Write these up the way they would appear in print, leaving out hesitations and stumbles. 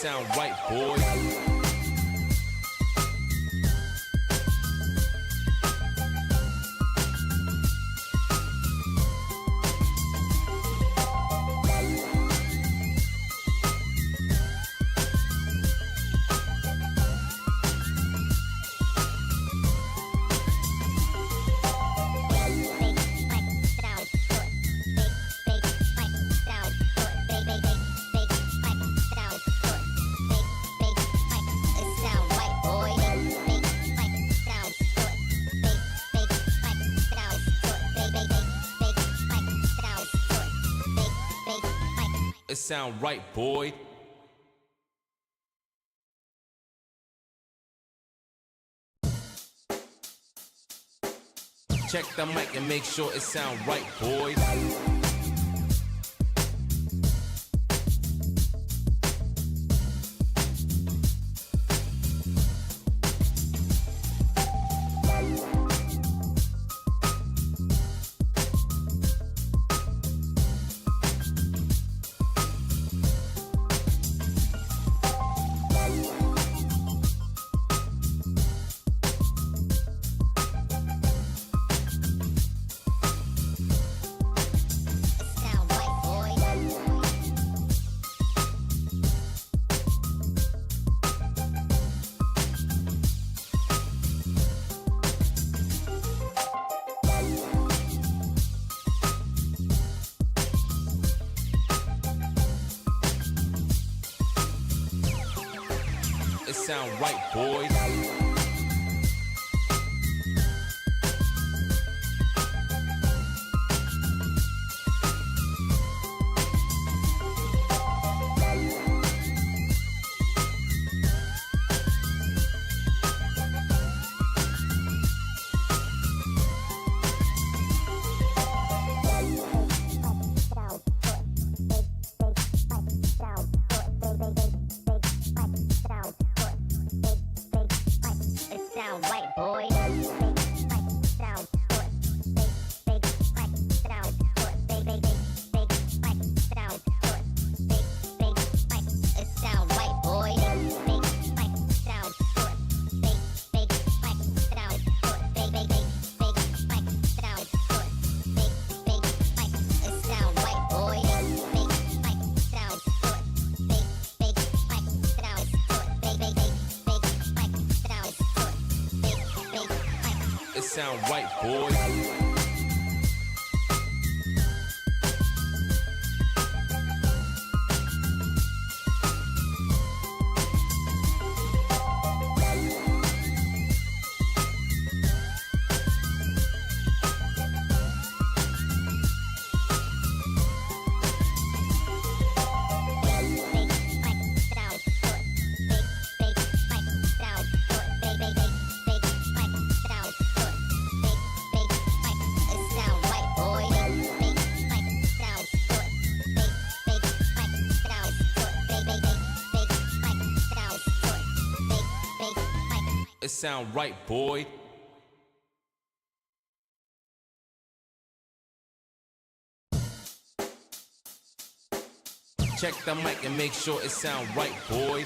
sound right, boy. It sound right, boy. Check the mic and make sure it sound right, boy. It sound right, boy. It sound right, boy. It sound right, boy. Check the mic and make sure it sound right, boy.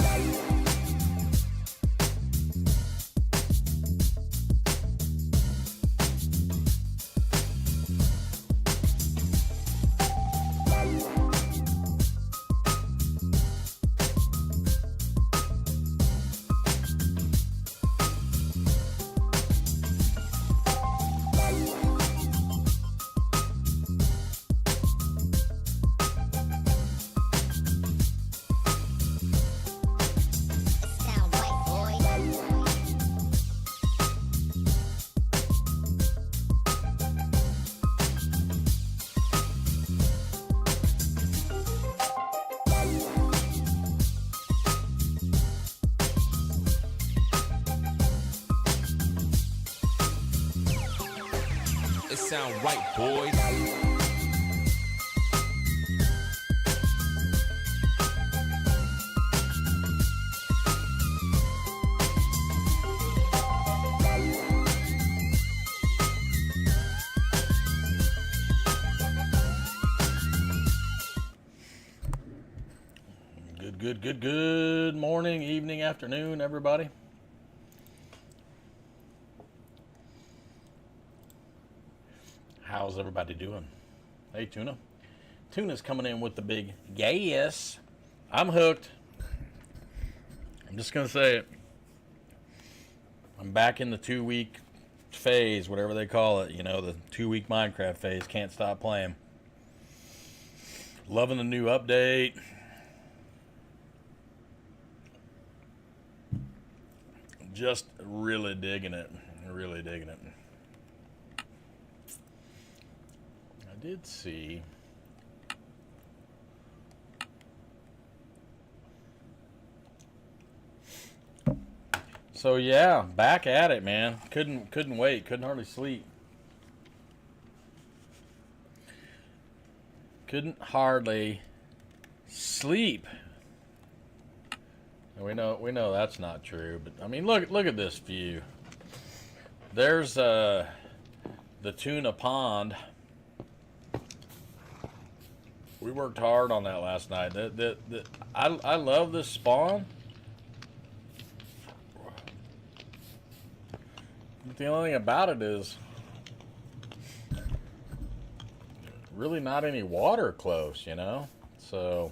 It sound right, boy. Good morning, evening, afternoon, everybody. How's everybody doing? Hey, Tuna. Tuna's coming in with the big yes. I'm hooked. I'm just going to say it. I'm back in the 2-week phase, whatever they call it. You know, the 2-week Minecraft phase. Can't stop playing. Loving the new update. Just really digging it. Really digging it. I did see. So yeah, back at it, man. Couldn't wait. Couldn't hardly sleep. Couldn't hardly sleep. We know that's not true, but I mean, look at this view. There's the tuna pond. We worked hard on that last night. I love this spawn. But the only thing about it is really not any water close, you know? So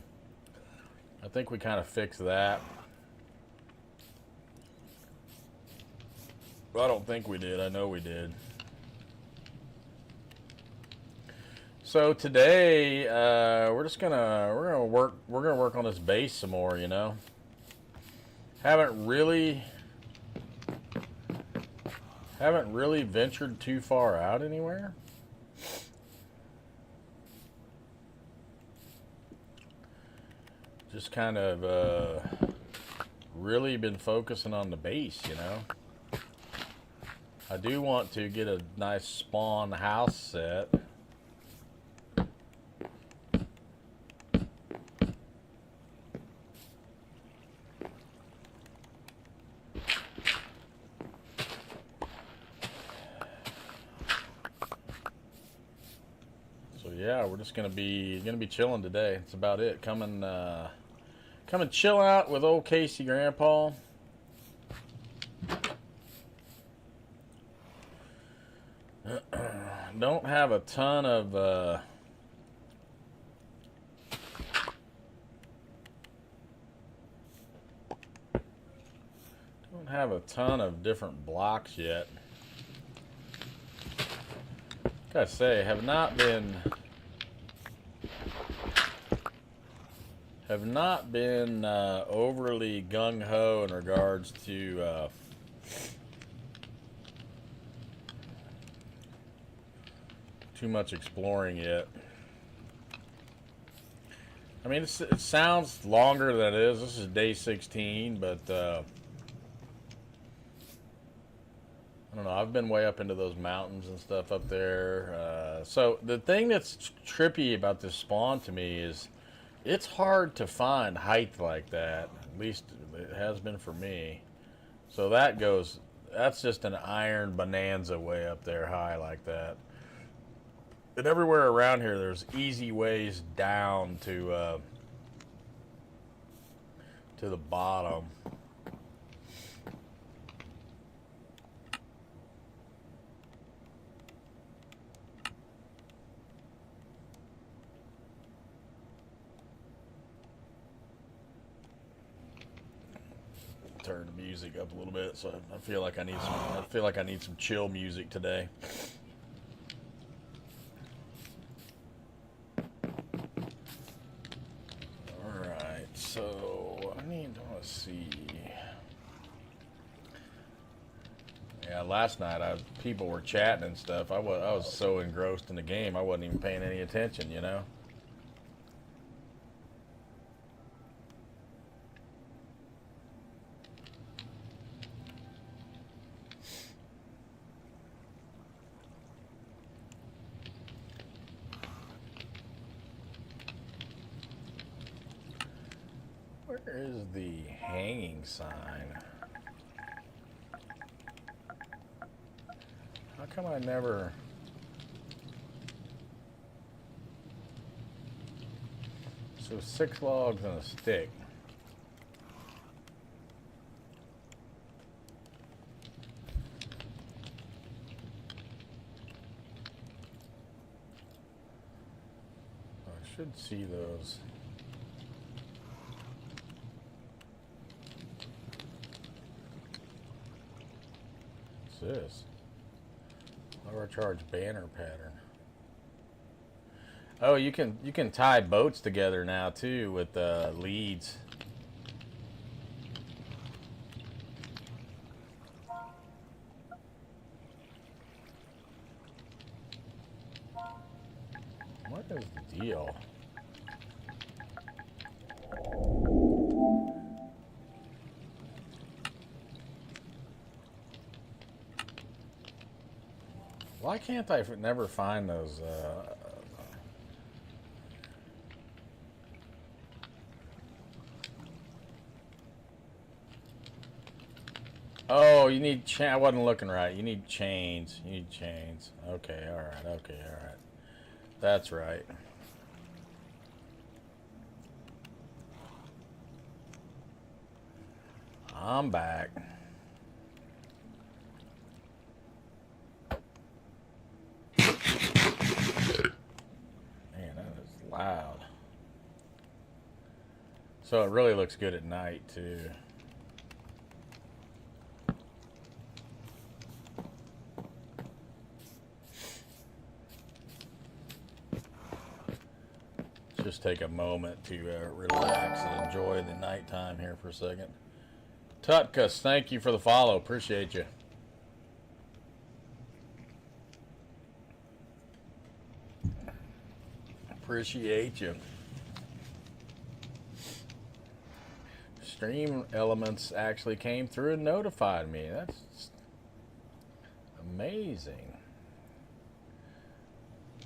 I think we kind of fixed that. Well, I don't think we did. I know we did. So today we're gonna work on this base some more, you know. Haven't really ventured too far out anywhere. Just kind of really been focusing on the base, you know. I do want to get a nice spawn house set. So yeah, we're just gonna be chilling today. That's about it. Come and chill out with old Casey Grandpa. Don't have a ton of different blocks yet. Gotta say, have not been overly gung-ho in regards to too much exploring yet. I mean, it sounds longer than it is. This is day 16, but I don't know. I've been way up into those mountains and stuff up there. So the thing that's trippy about this spawn to me is it's hard to find height like that. At least it has been for me. So that's just an iron bonanza way up there high like that. And everywhere around here, there's easy ways down to the bottom. Turn the music up a little bit, so I feel like I need some chill music today. So let's see. Yeah, last night people were chatting and stuff. I was so engrossed in the game I wasn't even paying any attention, you know. Where is the hanging sign? How come I never... So 6 logs and a stick. should see those. What's this? Lower charge banner pattern. Oh, you can tie boats together now too with leads. What is the deal? Why can't I never find those? Oh, you need I wasn't looking right. You need chains. You need chains. Okay, all right. Okay, all right. That's right. I'm back. Man, that is loud. So it really looks good at night too. Just take a moment to relax and enjoy the nighttime here for a second. Tutkus, thank you for the follow. Appreciate you. Appreciate you. Stream Elements actually came through and notified me. That's amazing.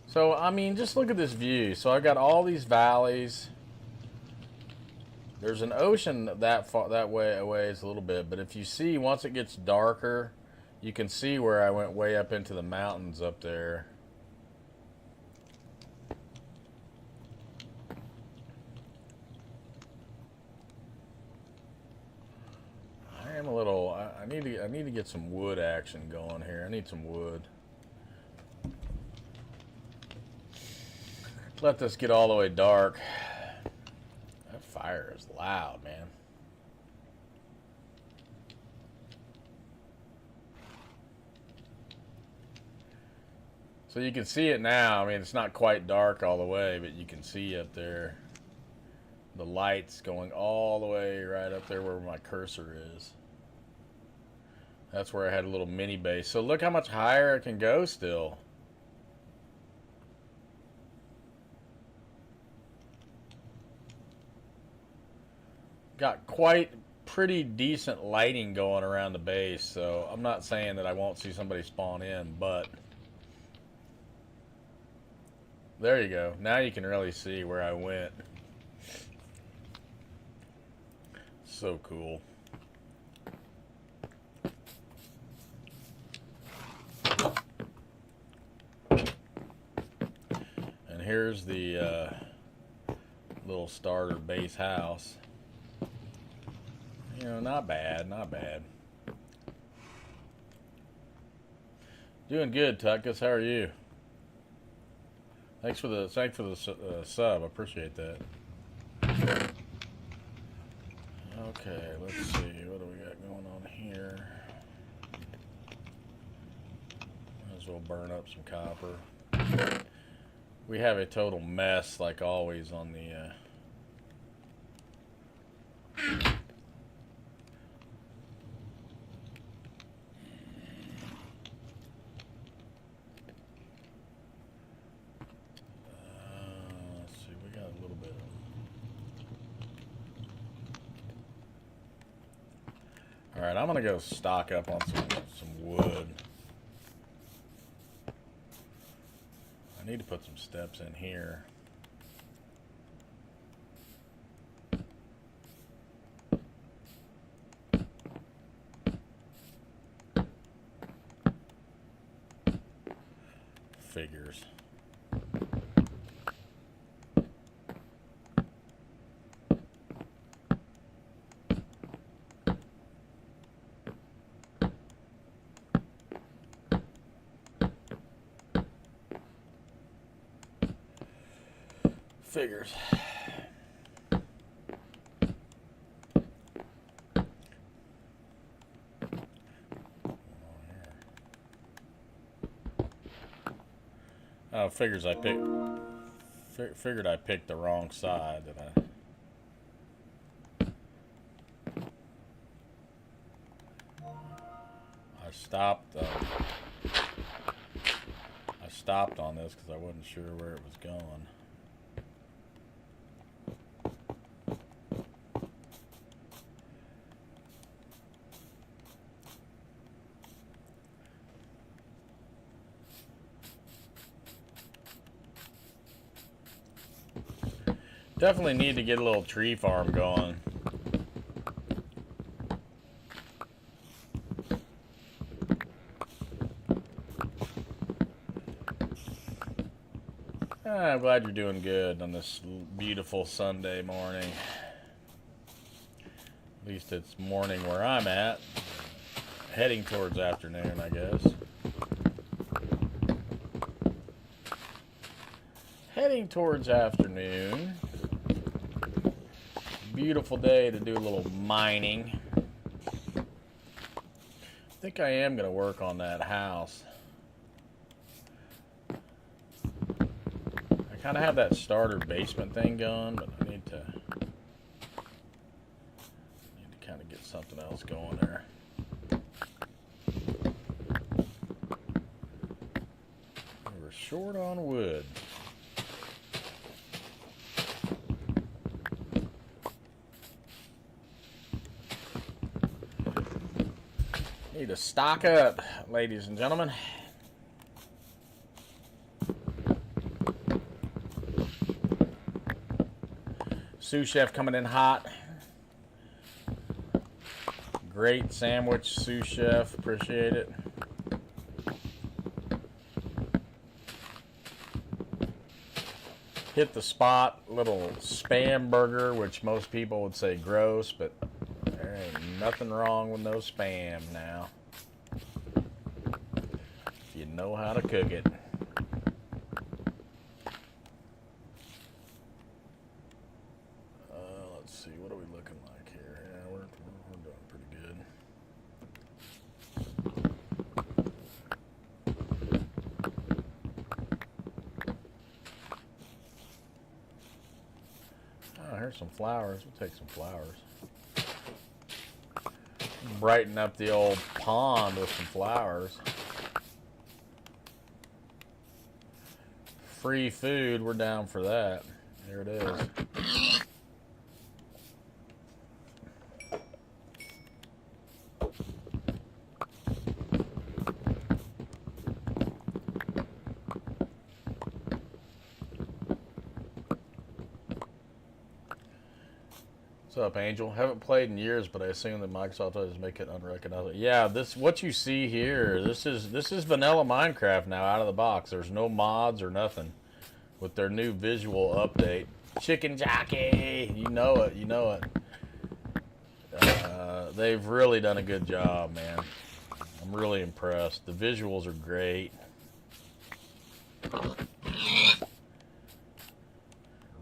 So, I mean, just look at this view. So I've got all these valleys. There's an ocean that far, that way away is a little bit, but if you see, once it gets darker, you can see where I went way up into the mountains up there. I am a little. I need to get some wood action going here. I need some wood. Let this get all the way dark. That fire is loud, man. So you can see it now. I mean, it's not quite dark all the way, but you can see up there the lights going all the way right up there where my cursor is. That's where I had a little mini base. So look how much higher I can go still. Got quite pretty decent lighting going around the base, so I'm not saying that I won't see somebody spawn in, but there you go. Now you can really see where I went. So cool. And here's the little starter base house. You know, not bad, not bad. Doing good, Tuckus. How are you? Thanks for the sub. I appreciate that. Okay, let's see. What do we got going on here? Might as well burn up some copper. We have a total mess, like always, on the. Alright, I'm gonna go stock up on some wood. I need to put some steps in here. Figures. Figures. Oh, figures I picked. Figured I picked the wrong side. That I stopped. I stopped on this because I wasn't sure where it was going. Definitely need to get a little tree farm going. I'm glad you're doing good on this beautiful Sunday morning. At least it's morning where I'm at. Heading towards afternoon, I guess. Heading towards afternoon. Beautiful day to do a little mining. I think I am going to work on that house. I kind of have that starter basement thing going, but I need to kind of get something else going there. We're short on wood. Need to stock up, ladies and gentlemen. Sous chef coming in hot. Great sandwich, sous chef. Appreciate it. Hit the spot. Little spam burger, which most people would say gross, but there ain't nothing wrong with no spam now. If you know how to cook it. Let's see, what are we looking like here? Yeah, we're doing pretty good. Oh, here's some flowers. We'll take some flowers. Brighten up the old pond with some flowers. Free food, we're down for that. There it is. What's up, Angel? Haven't played in years, but I assume that Microsoft does make it unrecognizable. Yeah, this what you see here. This is vanilla Minecraft now, out of the box. There's no mods or nothing with their new visual update. Chicken jockey, you know it, you know it. They've really done a good job, man. I'm really impressed. The visuals are great.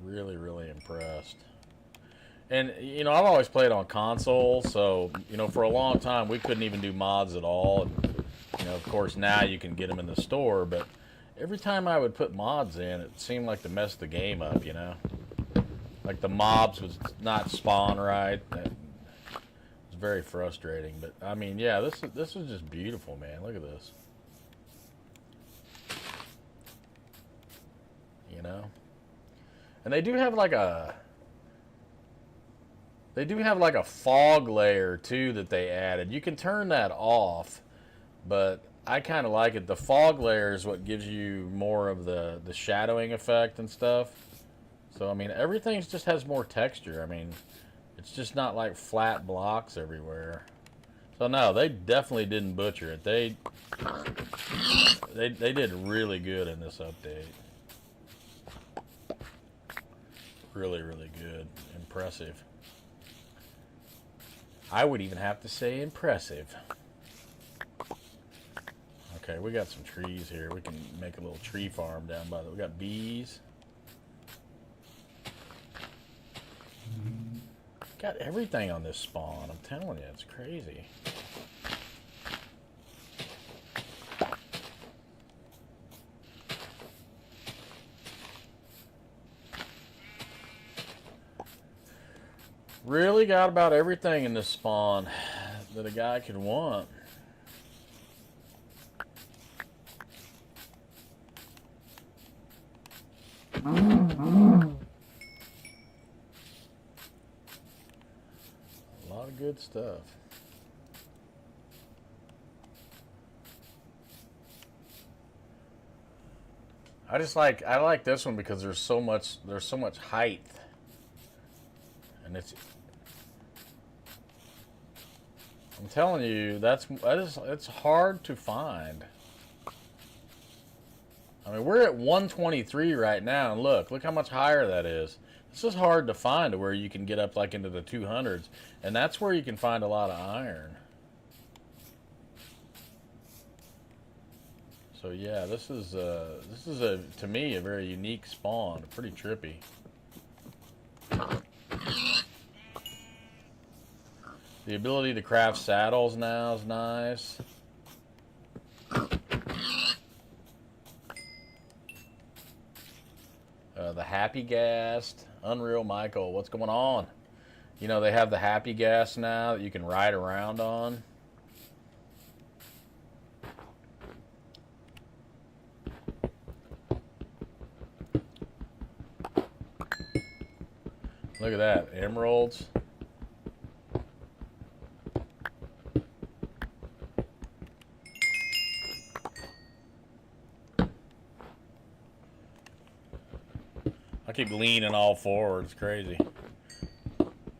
Really, really impressed. And, you know, I've always played on console, so, you know, for a long time we couldn't even do mods at all. And, you know, of course, now you can get them in the store, but every time I would put mods in, it seemed like to mess the game up, you know? Like the mobs would not spawn right. It was very frustrating, but, I mean, yeah, this is just beautiful, man. Look at this. You know? And they do have like a fog layer too that they added. You can turn that off, but I kind of like it. The fog layer is what gives you more of the shadowing effect and stuff. So I mean, everything just has more texture. I mean, it's just not like flat blocks everywhere. So no, they definitely didn't butcher it. They did really good in this update. Really, really good. Impressive. I would even have to say impressive. Okay, we got some trees here. We can make a little tree farm down by the... We got bees. got everything on this spawn. I'm telling you, it's crazy. Really got about everything in this spawn that a guy could want. A lot of good stuff. I like this one because there's so much height. And I'm telling you, it's hard to find. I mean, we're at 123 right now, and look how much higher that is. This is hard to find to where you can get up like into the 200s, and that's where you can find a lot of iron. So yeah, this is to me a very unique spawn, pretty trippy. The ability to craft saddles now is nice. The Happy Gas, Unreal Michael, what's going on? You know, they have the Happy Gas now that you can ride around on. Look at that, emeralds. I keep leaning all forward. It's crazy.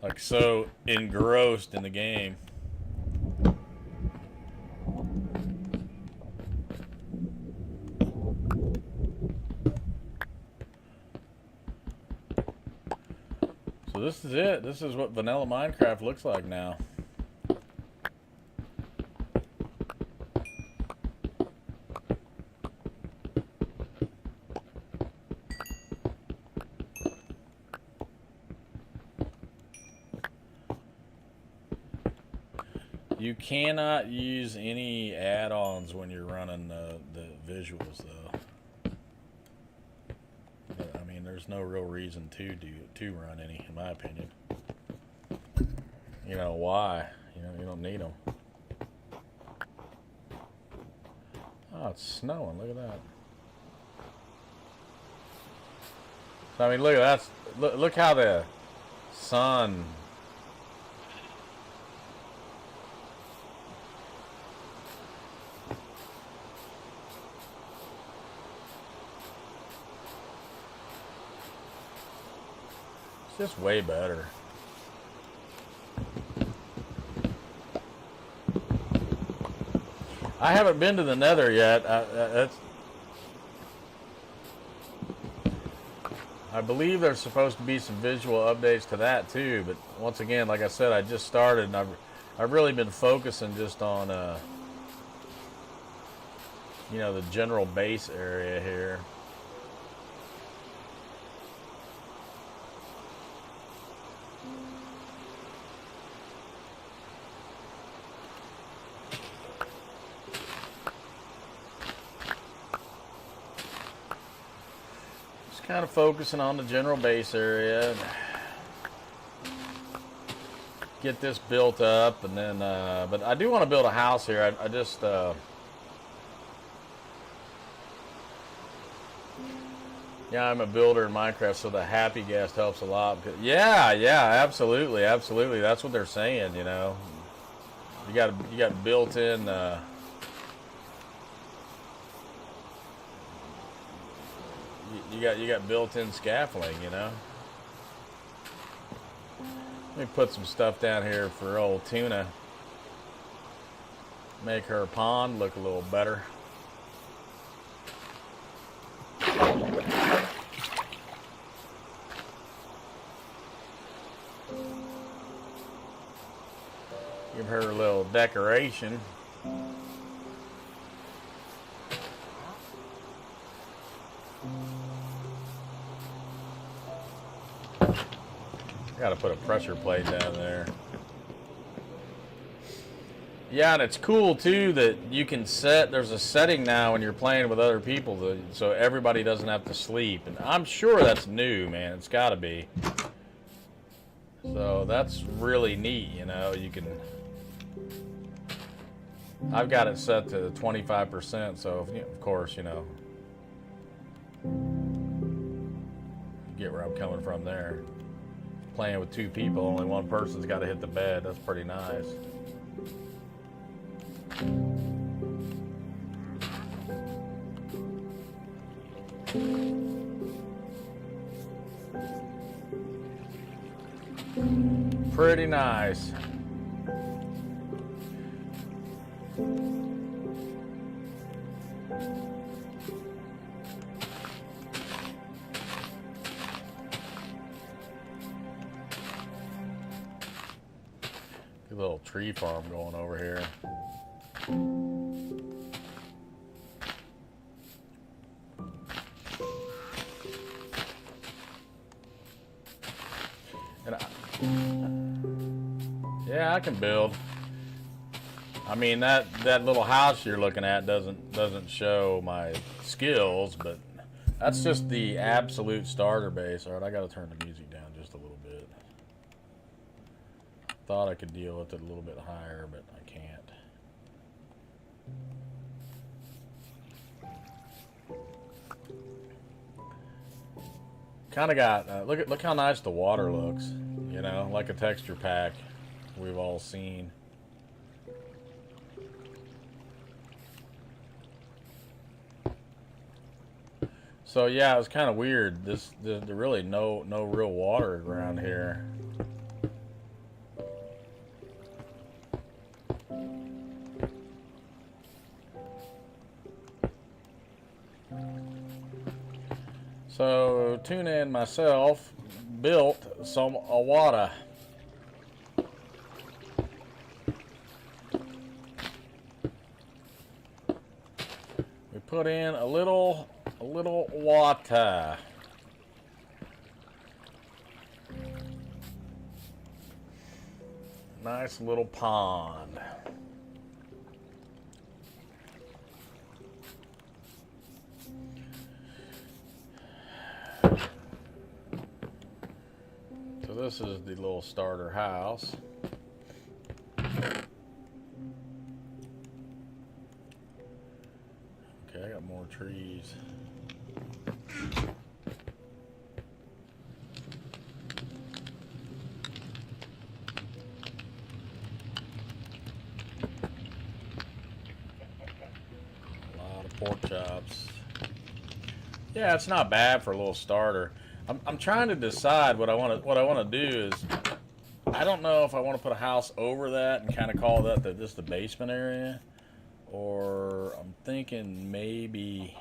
Like so engrossed in the game. So this is it. This is what vanilla Minecraft looks like now. You cannot use any add-ons when you're running the visuals, though. I mean, there's no real reason to run any, in my opinion. You know why? You don't need them. Oh, it's snowing. Look at that. So, I mean, look at that. Look how the sun. It's just way better. I haven't been to the Nether yet. I believe there's supposed to be some visual updates to that too, but once again, like I said, I just started and I've really been focusing just on you know, the general base area here. Kind of focusing on the general base area, get this built up, and then but I do want to build a house here. I just yeah, I'm a builder in Minecraft, so the Happy Gas helps a lot. Yeah, absolutely. That's what they're saying. You know, you got built-in. You got built-in scaffolding, you know. Let me put some stuff down here for old Tuna. Make her pond look a little better. Give her a little decoration. Gotta put a pressure plate down there. Yeah, and it's cool too that you can set, there's a setting now when you're playing with other people so everybody doesn't have to sleep. And I'm sure that's new, man. It's gotta be. So that's really neat, you know. You can, I've got it set to 25%, so if, of course, you know, you get where I'm coming from there. Playing with two people, only one person's got to hit the bed. That's pretty nice. Pretty nice. Good little tree farm going over here. And yeah, I can build. I mean, that little house you're looking at doesn't show my skills, but that's just the absolute starter base. All right, I got to turn the music down just a little bit. Thought I could deal with it a little bit higher, but I can't. Kind of got look how nice the water looks. You know, like a texture pack we've all seen. So yeah, it was kind of weird. There's really no real water around here. So Tuna and myself built some awada. We put in a little water. Nice little pond. So this is the little starter house. Okay, I got more trees. A lot of pork chops. Yeah, it's not bad for a little starter. I'm trying to decide what I want to do is, I don't know if I want to put a house over that and kind of call that just the basement area, or I'm thinking maybe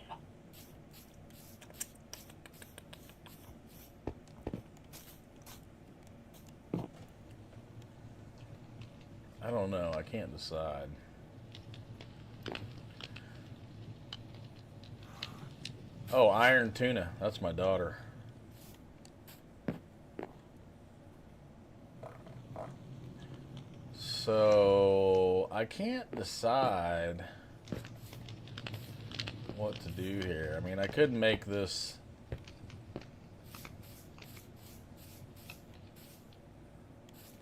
I don't know. I can't decide. Oh, Iron Tuna. That's my daughter. So I can't decide what to do here. I mean, I could make this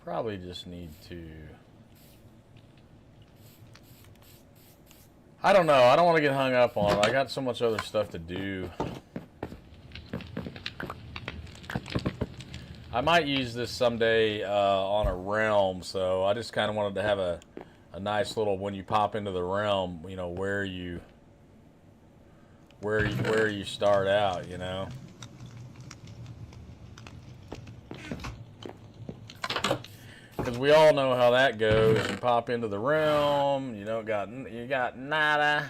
probably just need to, I don't know. I don't want to get hung up on it. I got so much other stuff to do. I might use this someday on a realm, so I just kind of wanted to have a nice little, when you pop into the realm, you know, where you start out, you know. Because we all know how that goes. You pop into the realm, you got nada.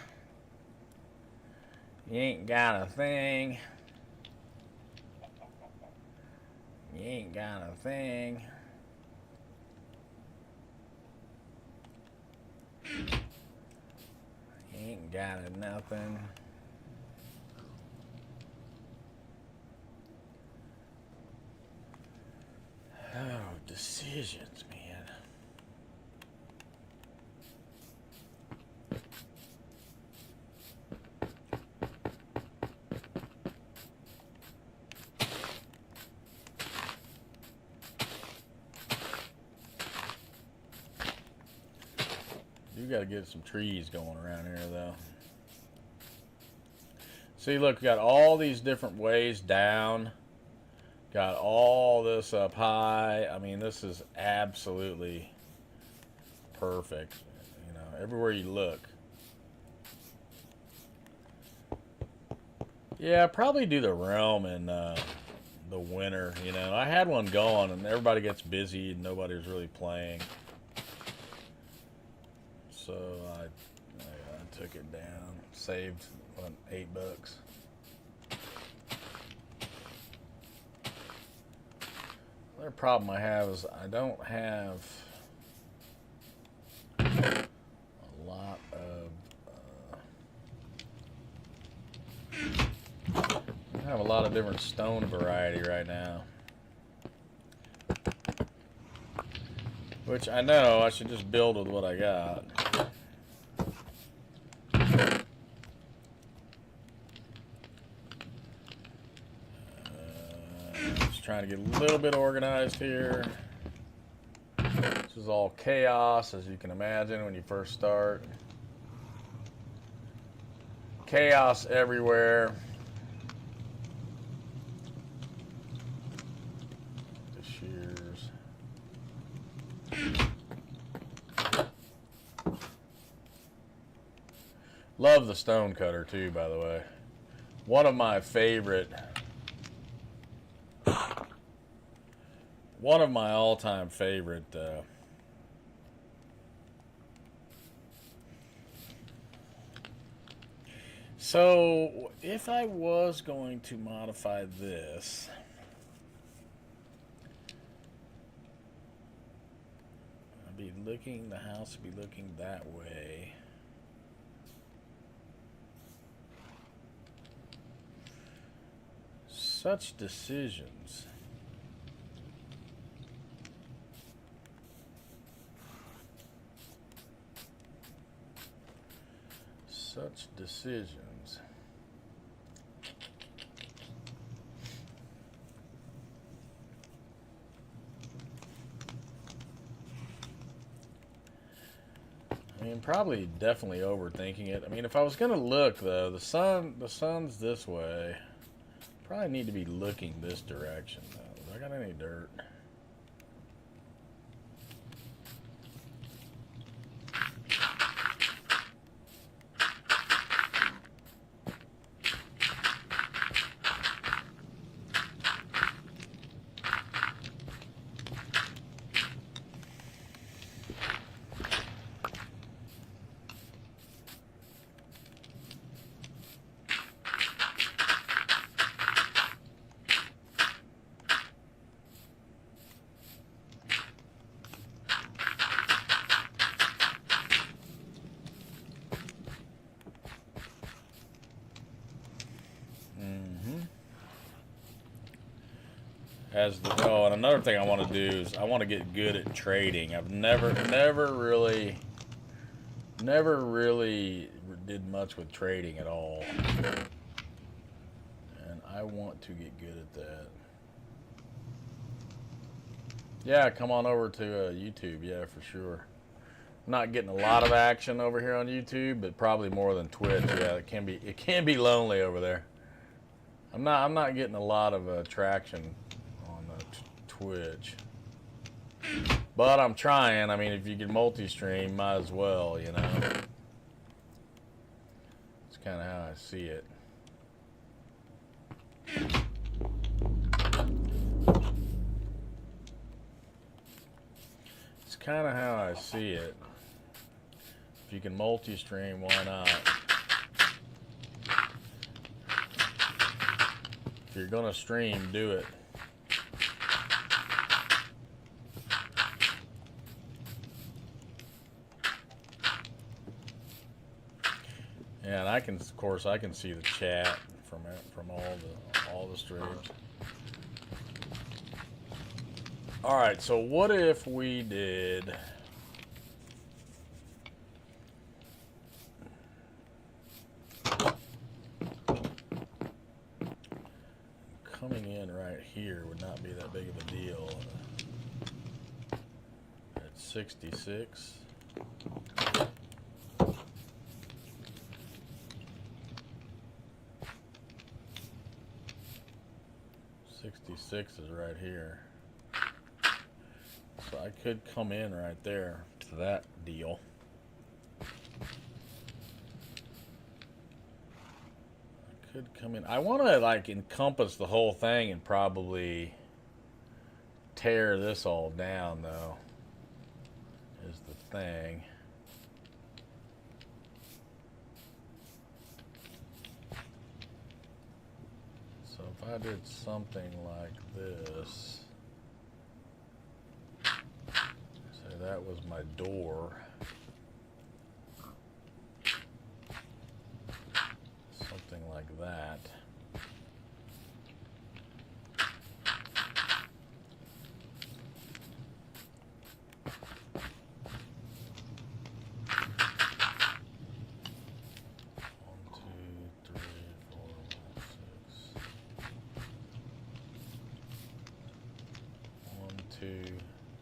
You ain't got a thing. You ain't got a thing. You ain't got a nothing. decisions, man. You got to get some trees going around here, though. See, look, we got all these different ways down. Got all this up high. I mean, this is absolutely perfect. You know, everywhere you look. Yeah, probably do the realm in the winter. You know, I had one going, and everybody gets busy, and nobody's really playing. So I took it down, saved what, $8. Another problem I have is I don't have a lot of I have a lot of different stone variety right now, which I know I should just build with what I got. Just trying to get a little bit organized here. This is all chaos, as you can imagine when you first start. Chaos everywhere. The shears. Love the stone cutter too, by the way. One of my favorite, one of my all-time favorite so if I was going to modify this, I'd be looking, the house would be looking that way. Such decisions. Such decisions. I mean, probably definitely overthinking it. I mean, if I was gonna look though, the sun's this way. Probably need to be looking this direction though. Do I got any dirt? And another thing I want to do is I want to get good at trading. I've never really did much with trading at all, and I want to get good at that. Yeah, come on over to YouTube. Yeah, for sure. I'm not getting a lot of action over here on YouTube, but probably more than Twitch. Yeah, it can be lonely over there. I'm not getting a lot of traction on Twitch, but I'm trying. I mean, if you can multi-stream, might as well, you know. It's kind of how I see it. It's kind of how I see it. If you can multi-stream, why not? If you're gonna stream, do it. Yeah, and I can, of course, I can see the chat from all the streams. All right, so what if we did... Coming in right here would not be that big of a deal. At 66. 66 is right here. So I could come in right there to that deal. I could come in. I want to like encompass the whole thing and probably tear this all down though, is the thing. So if I did something like this, say that was my door, something like that.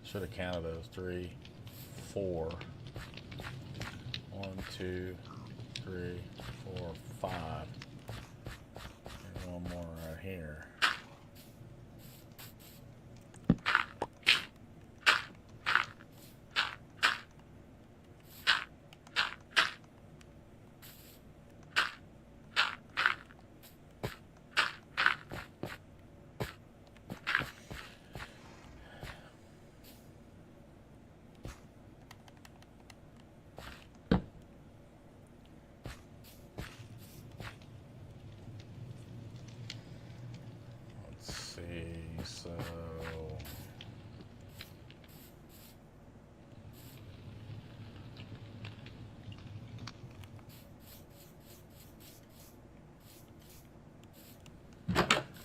Should have counted those. 3, 4. 1, 2, 3, 4, 5. And one more right here.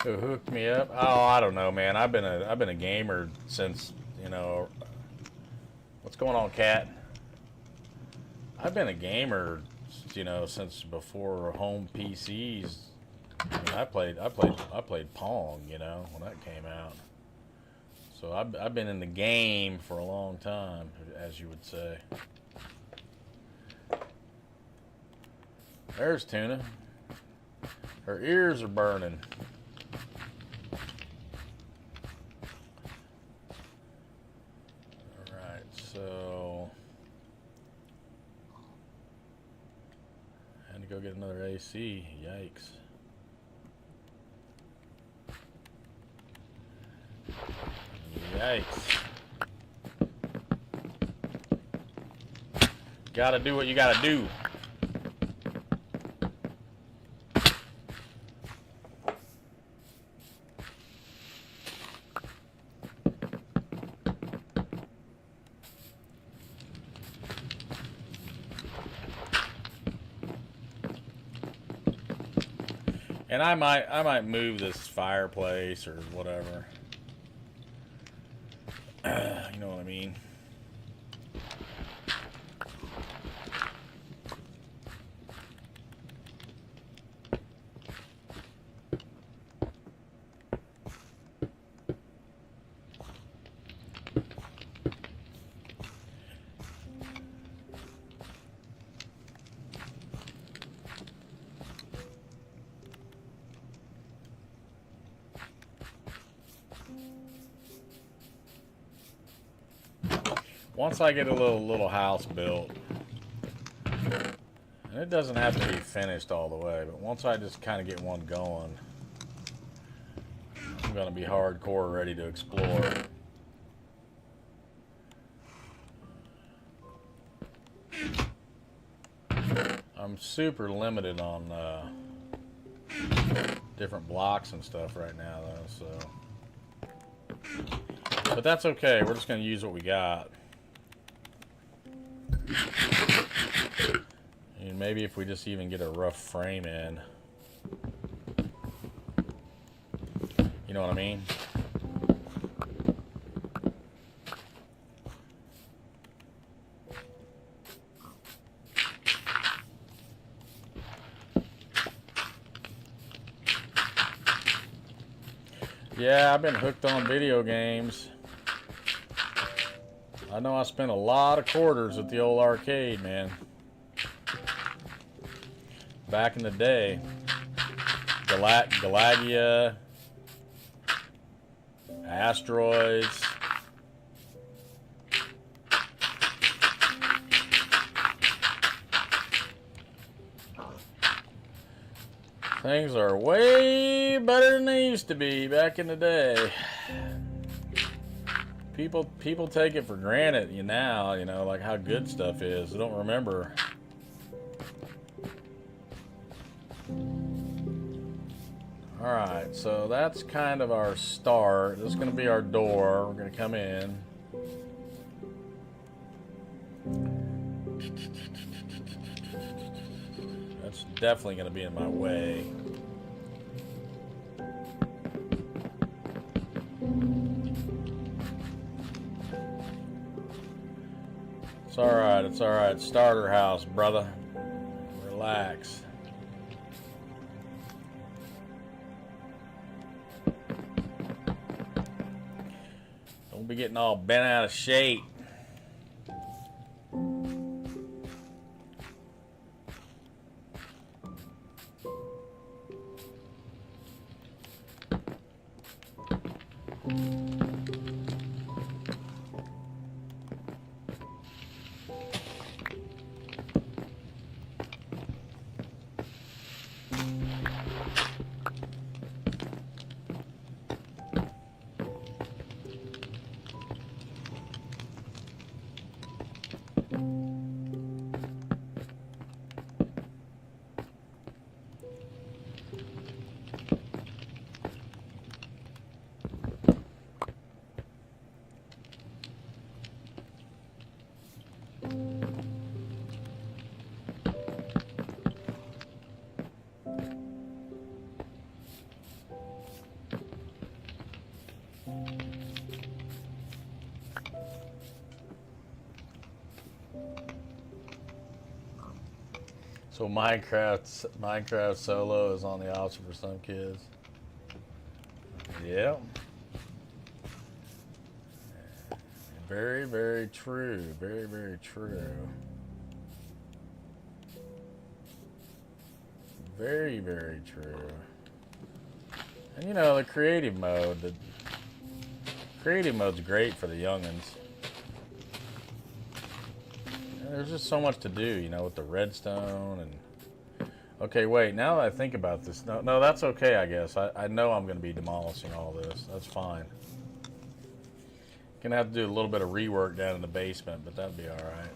So who hooked me up? Oh, I don't know, man. I've been a gamer since, you know. What's going on, Cat? I've been a gamer, you know, since before home PCs. I mean, I played Pong, you know, when that came out. So I've been in the game for a long time, as you would say. There's Tuna. Her ears are burning. All right, so I had to go get another AC. Yikes. Yikes. Gotta do what you gotta do. And I might move this fireplace or whatever. You know what I mean? Once I get a little house built, and it doesn't have to be finished all the way, but once I just kind of get one going, I'm gonna be hardcore ready to explore. I'm super limited on different blocks and stuff right now, though. So, but that's okay. We're just gonna use what we got. And maybe if we just even get a rough frame in. You know what I mean? Yeah, I've been hooked on video games. I know I spent a lot of quarters at the old arcade, man. Back in the day. Galagia, Asteroids. Things are way better than they used to be back in the day. People take it for granted now, you know, like how good stuff is. They don't remember. Alright, so that's kind of our start. This is going to be our door. We're going to come in. That's definitely going to be in my way. It's alright, it's alright. Starter house, brother. Relax. Don't be getting all bent out of shape. So Minecraft solo is on the option for some kids. Yep. Very, very true. Very, very true. Very, very true. And you know, the creative mode's great for the youngins. There's just so much to do, you know, with the redstone and... Okay, wait, now that I think about this... No, that's okay, I guess. I know I'm going to be demolishing all this. That's fine. Gonna have to do a little bit of rework down in the basement, but that'll be alright.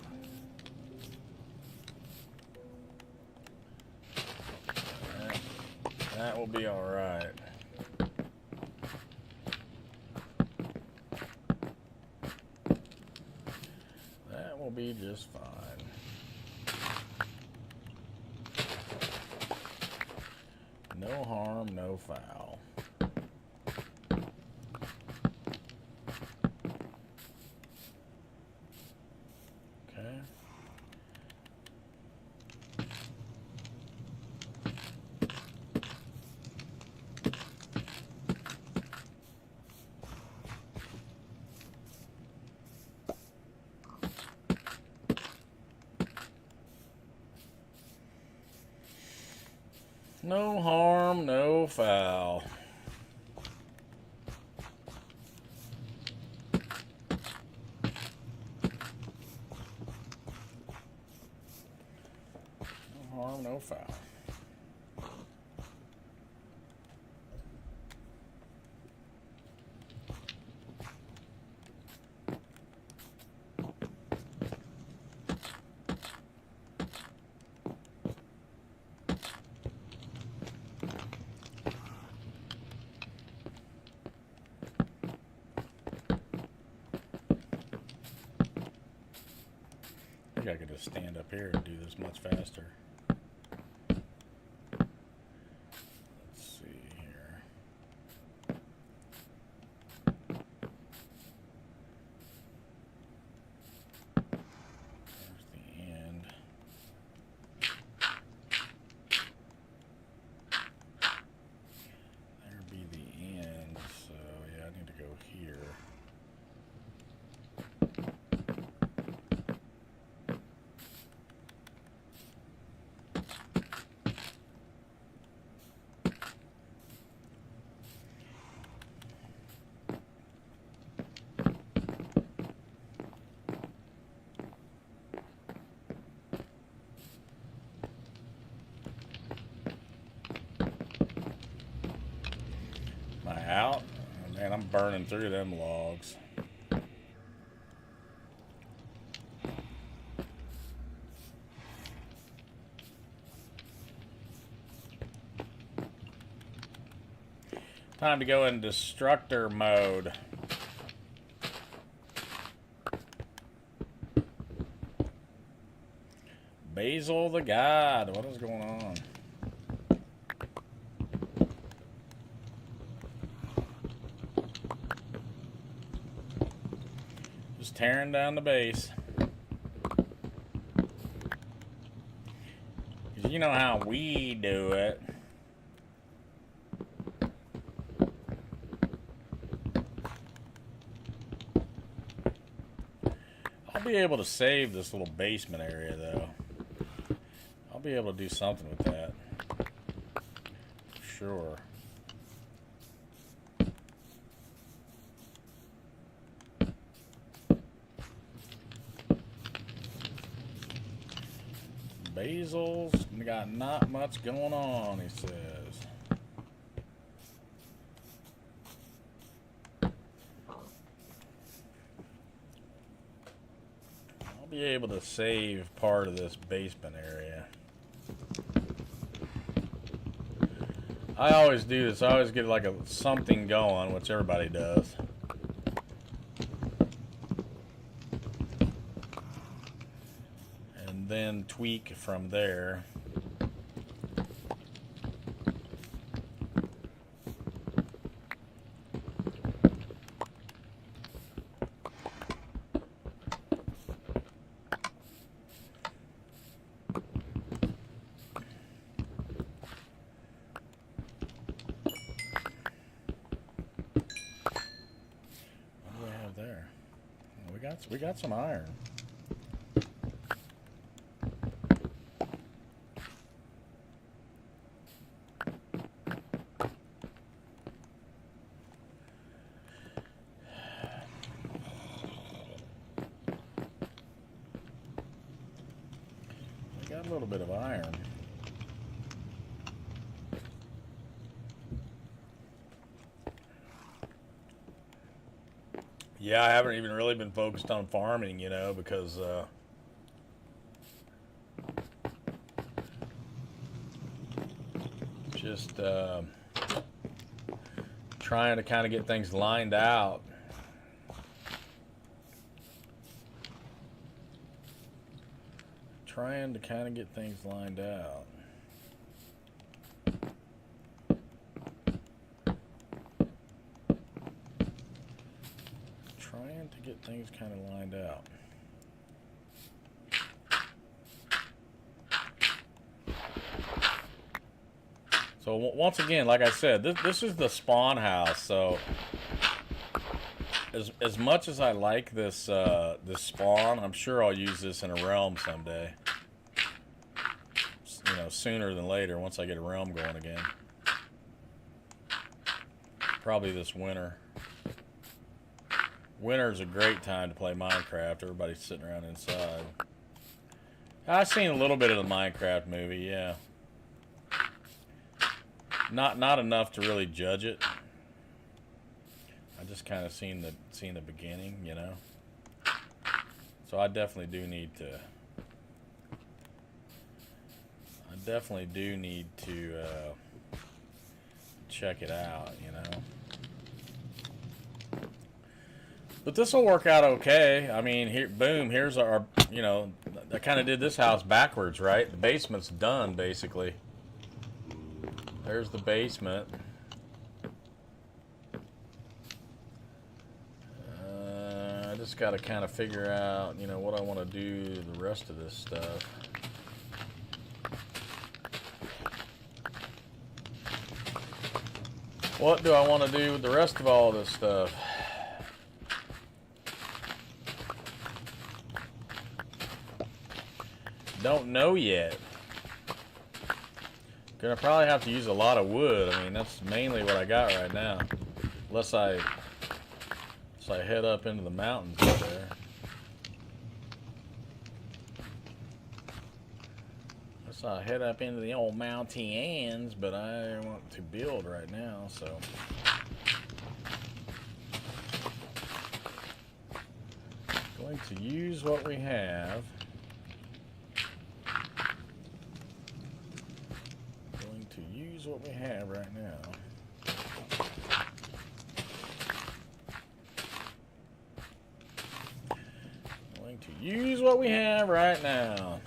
That will be alright. That will be just fine. No harm, no foul. Okay. No harm, no foul. No harm, no foul. I think I could just stand up here and do this much faster. Let's see here. There's the end. There be the end, so... out. Oh, man, I'm burning through them logs. Time to go in destructor mode. Basil the God, what is going on? Just tearing down the base. Because you know how we do it. I'll be able to save this little basement area though. I'll be able to do something with that. Sure. Basil's got not much going on, he says. I'll be able to save part of this basement area. I always do this. I always get like something going, which everybody does. And then tweak from there. We got some iron. We got a little bit of iron. Yeah, I haven't even really been focused on farming, you know, because just trying to kind of get things lined out. Trying to kind of get things lined out. Trying to get things kind of lined out. So once again, like I said, this is the spawn house. So as much as I like this this spawn, I'm sure I'll use this in a realm someday. You know, sooner than later once I get a realm going again. Probably this winter. Winter's a great time to play Minecraft. Everybody's sitting around inside. I've seen a little bit of the Minecraft movie, yeah. Not enough to really judge it. I just kind of seen the beginning, you know. So I definitely do need to. Check it out, you know. But this will work out okay. I mean, here, boom, here's our, you know, I kind of did this house backwards, right? The basement's done, basically. There's the basement. I just got to kind of figure out, you know, what I want to do the rest of this stuff. What do I want to do with the rest of all this stuff? Don't know yet. Gonna probably have to use a lot of wood. I mean, that's mainly what I got right now. Unless I head up into the mountains up there. Unless I head up into the old mountains, but I want to build right now, so. Going to use what we have. Going to use what we have right now. Going to use what we have right now.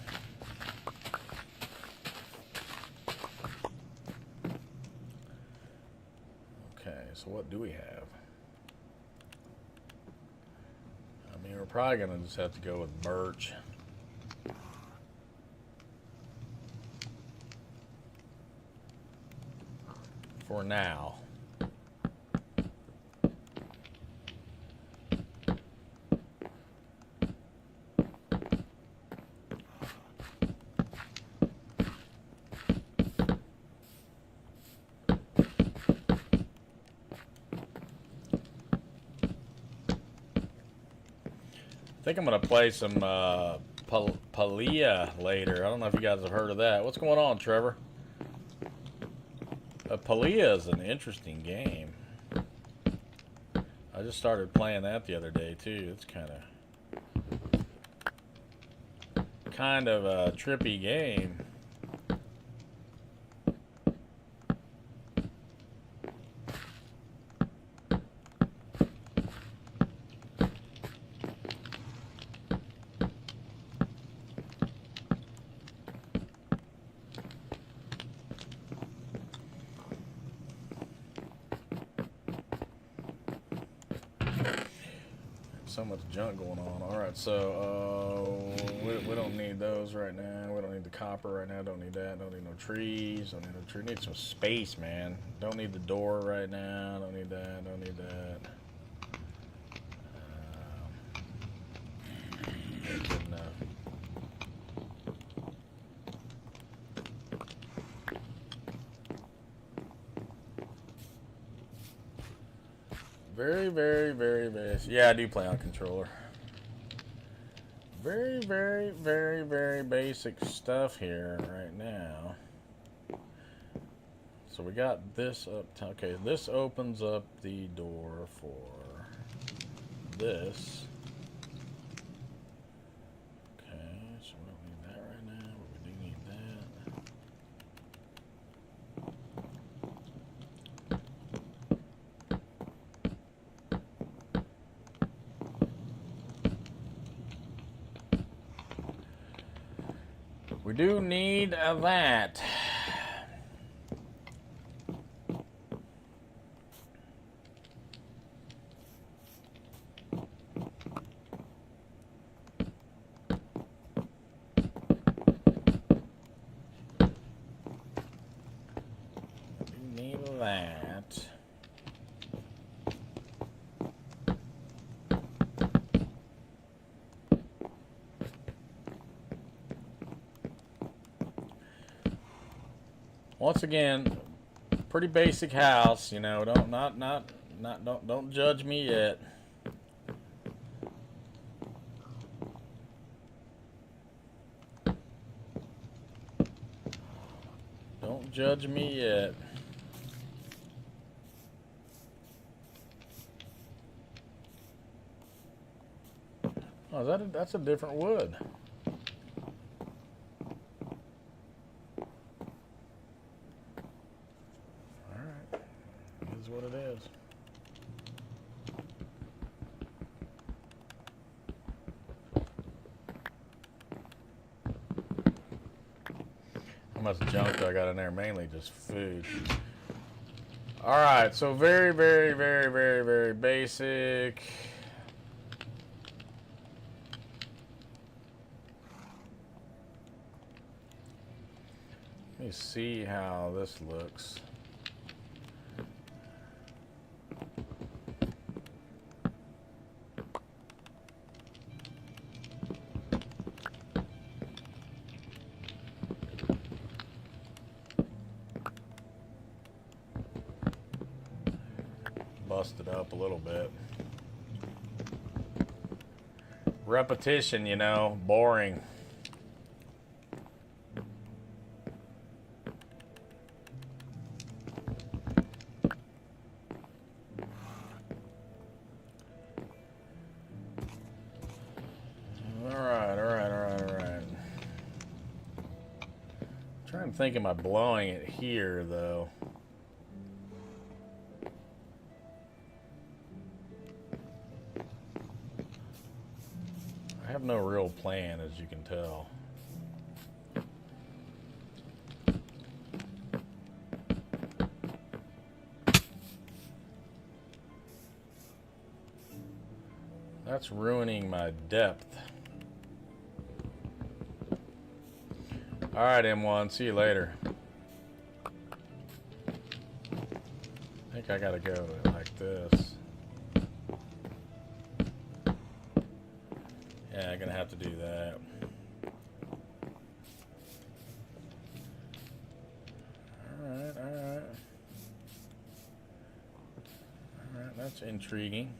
Okay, so what do we have? I mean, we're probably going to just have to go with birch. For now. I think I'm going to play some Palia later. I don't know if you guys have heard of that. What's going on, Trevor? Palia is an interesting game. I just started playing that the other day, too. It's kind of a trippy game. So much junk going on. All right, so we don't need those right now. We don't need the copper right now. Don't need that. Don't need no trees. Don't need no tree. Need some space, man. Don't need the door right now. Don't need that. Don't need that. Good enough. Very, very, very basic. Yeah, I do play on controller. Very, very, very, very basic stuff here right now. So we got this up. Okay, this opens up the door for this. Okay, so we don't need that right now, but we do need that. We do need that. We need that. Once again, pretty basic house, you know. Don't judge me yet. Don't judge me yet. Oh, that's a different wood. What it is. How much junk do I got in there? Mainly just food. All right, so very, very, very, very, very basic. Let me see how this looks. Busted up a little bit. Repetition, you know, boring. thinking about blowing it here, though. I have no real plan, as you can tell. That's ruining my depth. Alright, M1, see you later. I think I gotta go like this. Yeah, I'm gonna have to do that. Alright, alright. Alright, that's intriguing.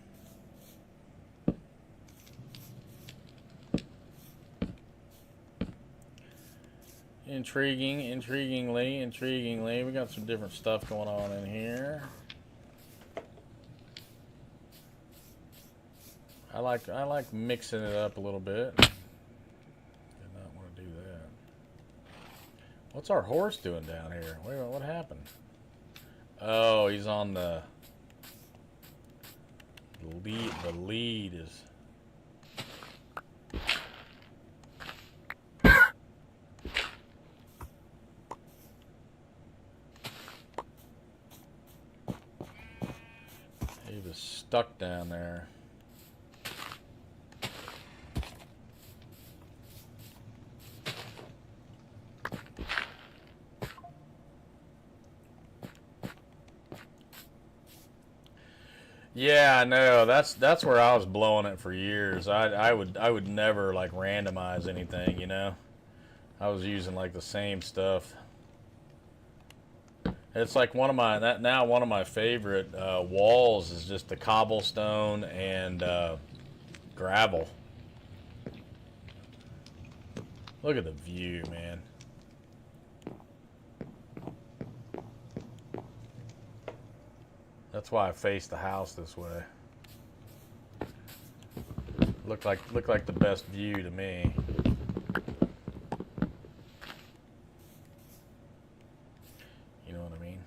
Intriguingly, we got some different stuff going on in here. I like mixing it up a little bit. Did not want to do that. What's our horse doing down here? Wait, what happened? Oh, he's on the lead. The lead is. He was stuck down there. Yeah, I know. That's where I was blowing it for years. I would never like randomize anything, you know. I was using like the same stuff. It's like one of my favorite walls is just the cobblestone and gravel. Look at the view, man. That's why I faced the house this way. Looked like the best view to me. You know what I mean?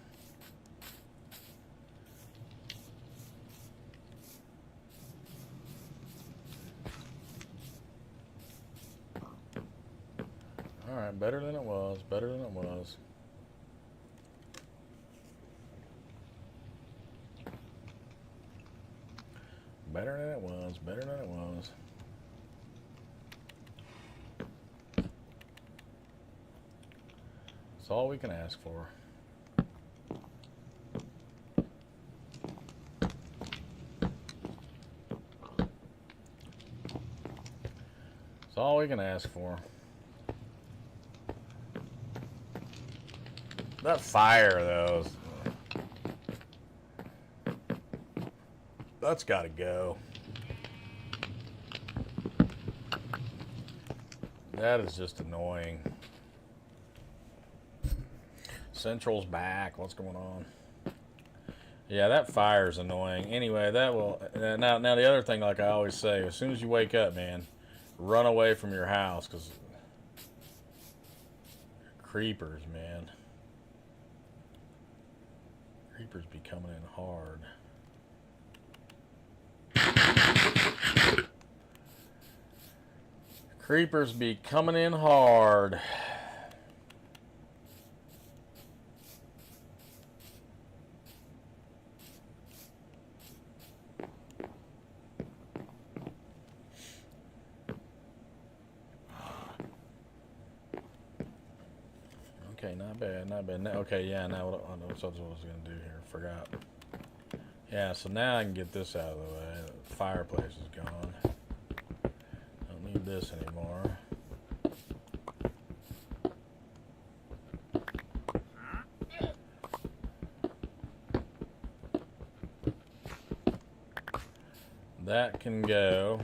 All right, better than it was. Better than it was. Better than it was. Better than it was. That's all we can ask for. That's all we can ask for. That fire, though, that's got to go. That is just annoying. Central's back. What's going on? Yeah, that fire's annoying. Anyway, that will... Now the other thing, like I always say, as soon as you wake up, man, run away from your house, because... Creepers, man. Creepers be coming in hard. Creepers be coming in hard. Okay, not bad, not bad. Okay, yeah, now what I was going to do here. Forgot. Yeah, so now I can get this out of the way. The fireplace is gone. Don't need this anymore. That can go.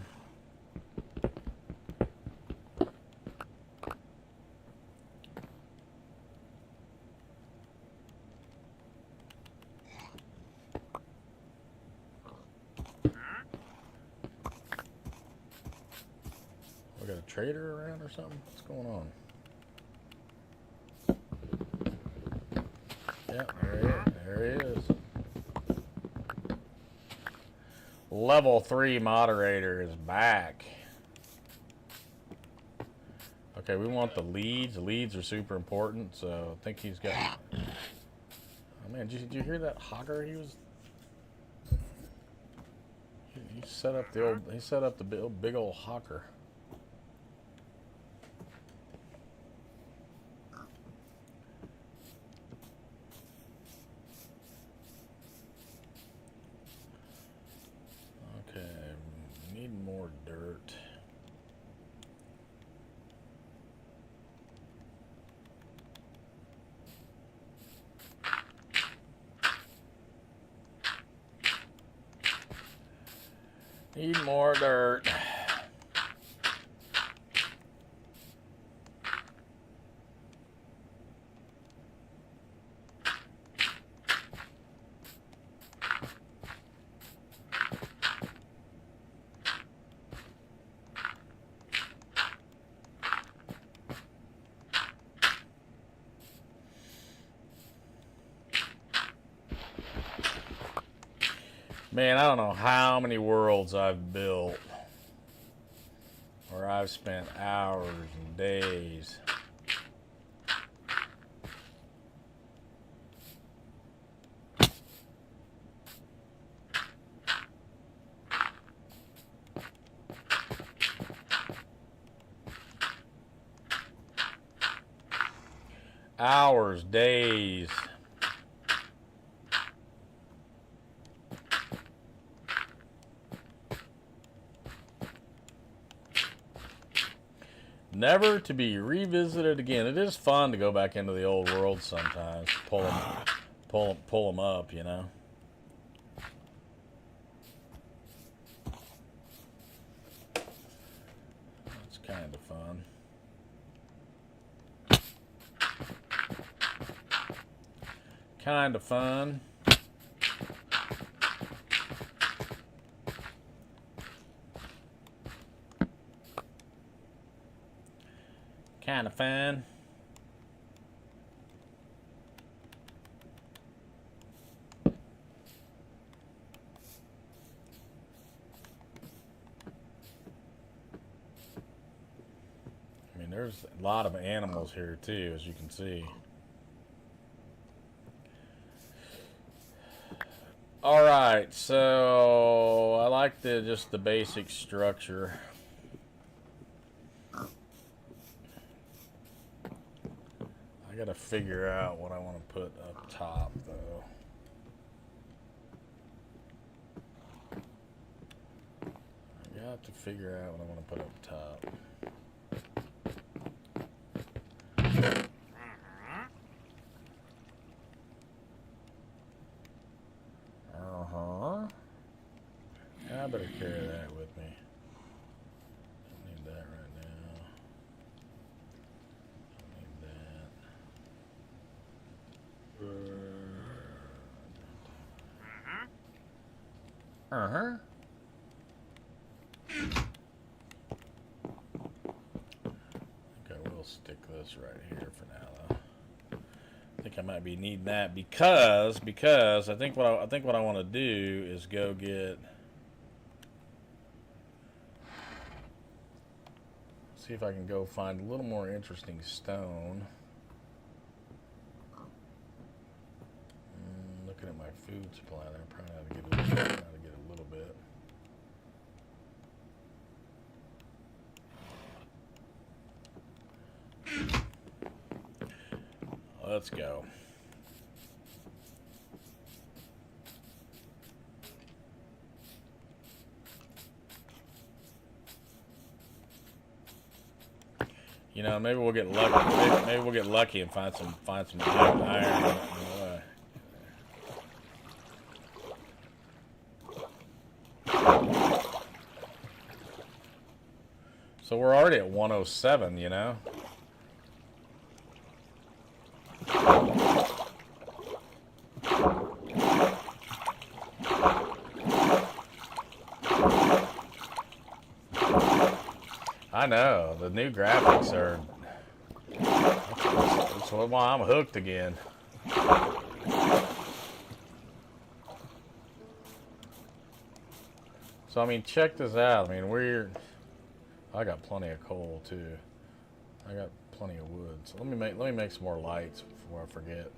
We got a trader around or something? What's going on? Yep, there he is. Level 3 moderator is back. Okay, we want the leads. The leads are super important, so I think he's got... Oh man, did you hear that hogger? He set up the old... He set up the big old hawker. Okay, need more dirt. Need more dirt. Man, I don't know how many worlds I've built where I've spent hours and days. Hours, days. Never to be revisited again. It is fun to go back into the old world sometimes. Pull them up, you know. It's kind of fun. Kind of fun. Kind of fun. I mean, there's a lot of animals here too, as you can see. All right, so I like just the basic structure. I gotta figure out what I want to put up top, though. I got to figure out what I want to put up top. I better carry that with me. Don't need that right now. Don't need that. Okay, we'll stick this right here for now, though. I think I might be needing that because I think what I want to do is go get. See if I can go find a little more interesting stone. Looking at my food supply, I probably ought to get a little bit. Let's go. You know, maybe we'll get lucky. Maybe we'll get lucky and find some iron. So we're already at 107. You know. I know, the new graphics are... That's why I'm hooked again. So I mean, check this out. I mean, I got plenty of coal too. I got plenty of wood. So let me make some more lights before I forget.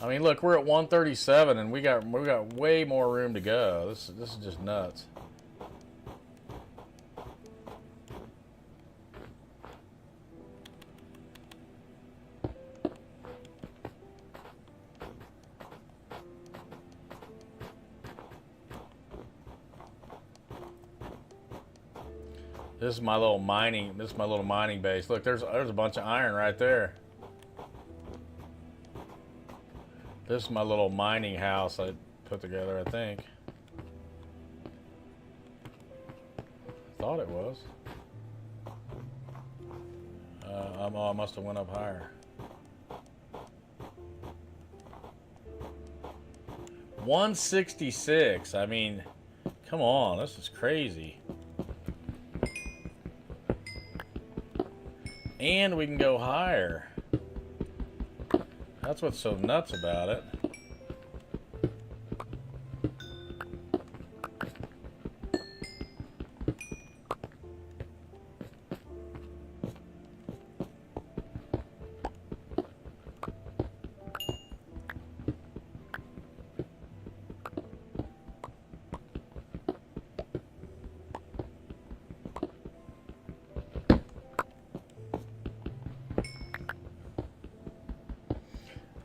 I mean, look, we're at 137, and we got way more room to go. This is just nuts. This is my little mining. This is my little mining base. Look, there's a bunch of iron right there. This is my little mining house I put together, I think. I thought it was. I must have went up higher. 166. I mean, come on, this is crazy. And we can go higher. That's what's so nuts about it.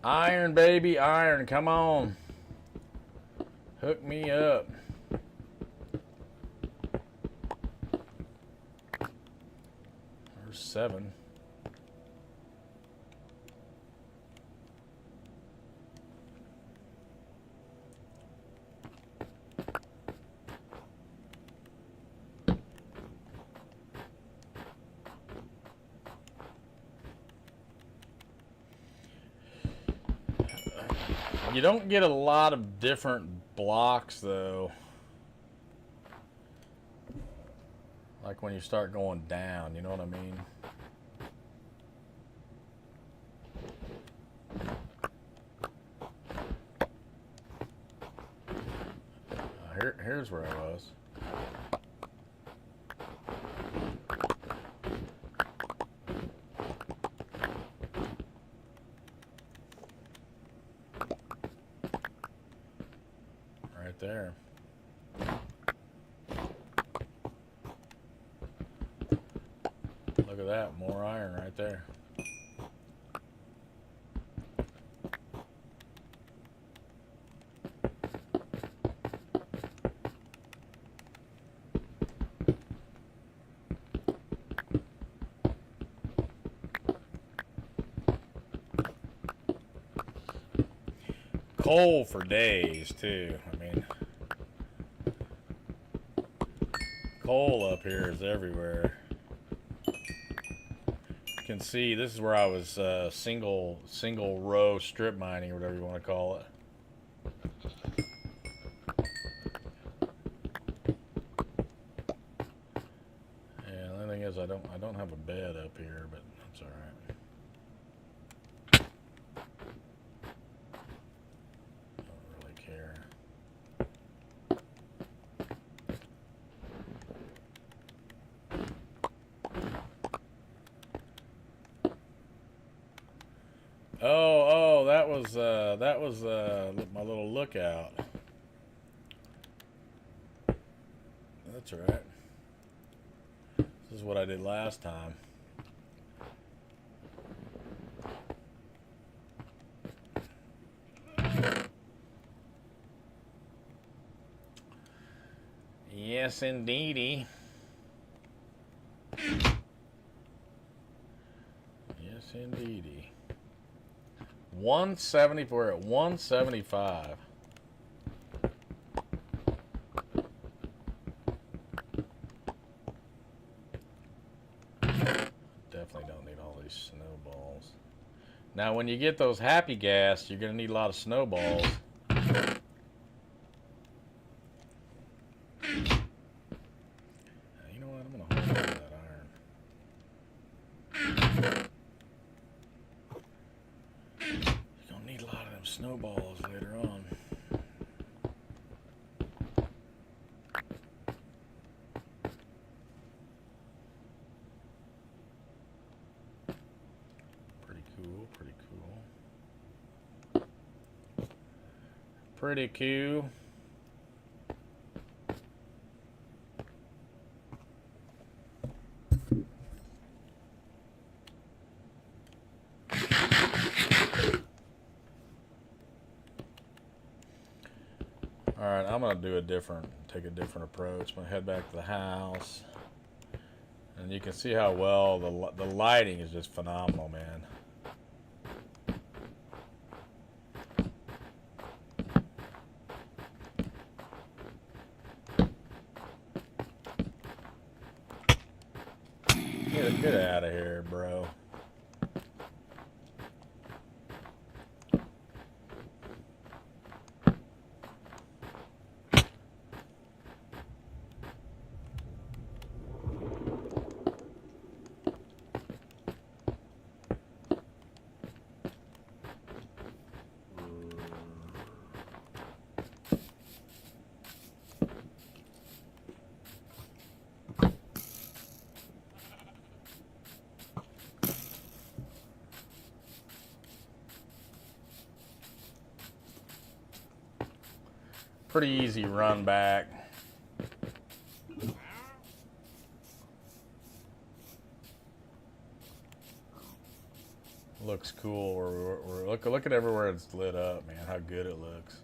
Iron, baby, iron, come on. Hook me up. There's 7. You don't get a lot of different blocks though. Like when you start going down, you know what I mean? Here's where I was. Right there. Look at that, more iron right there. Coal for days too. I mean, coal up here is everywhere. You can see this is where I was single row strip mining, or whatever you want to call it. Yeah, the only thing is I don't have a bed up here, but that's all right. Oh, that was my little lookout. That's all right. This is what I did last time. Yes, indeedy. Yes, indeedy. 170, we're at 175. Definitely don't need all these snowballs. Now, when you get those happy gas, you're going to need a lot of snowballs. You know what? I'm going to hold on to that iron. snowballs later on. Pretty cool, pretty cool. Pretty cool. Alright, I'm going to take a different approach. I'm going to head back to the house. And you can see how well the lighting is just phenomenal, man. Get out of here, bro. Pretty easy run back. Looks cool. Look at everywhere it's lit up, man. How good it looks.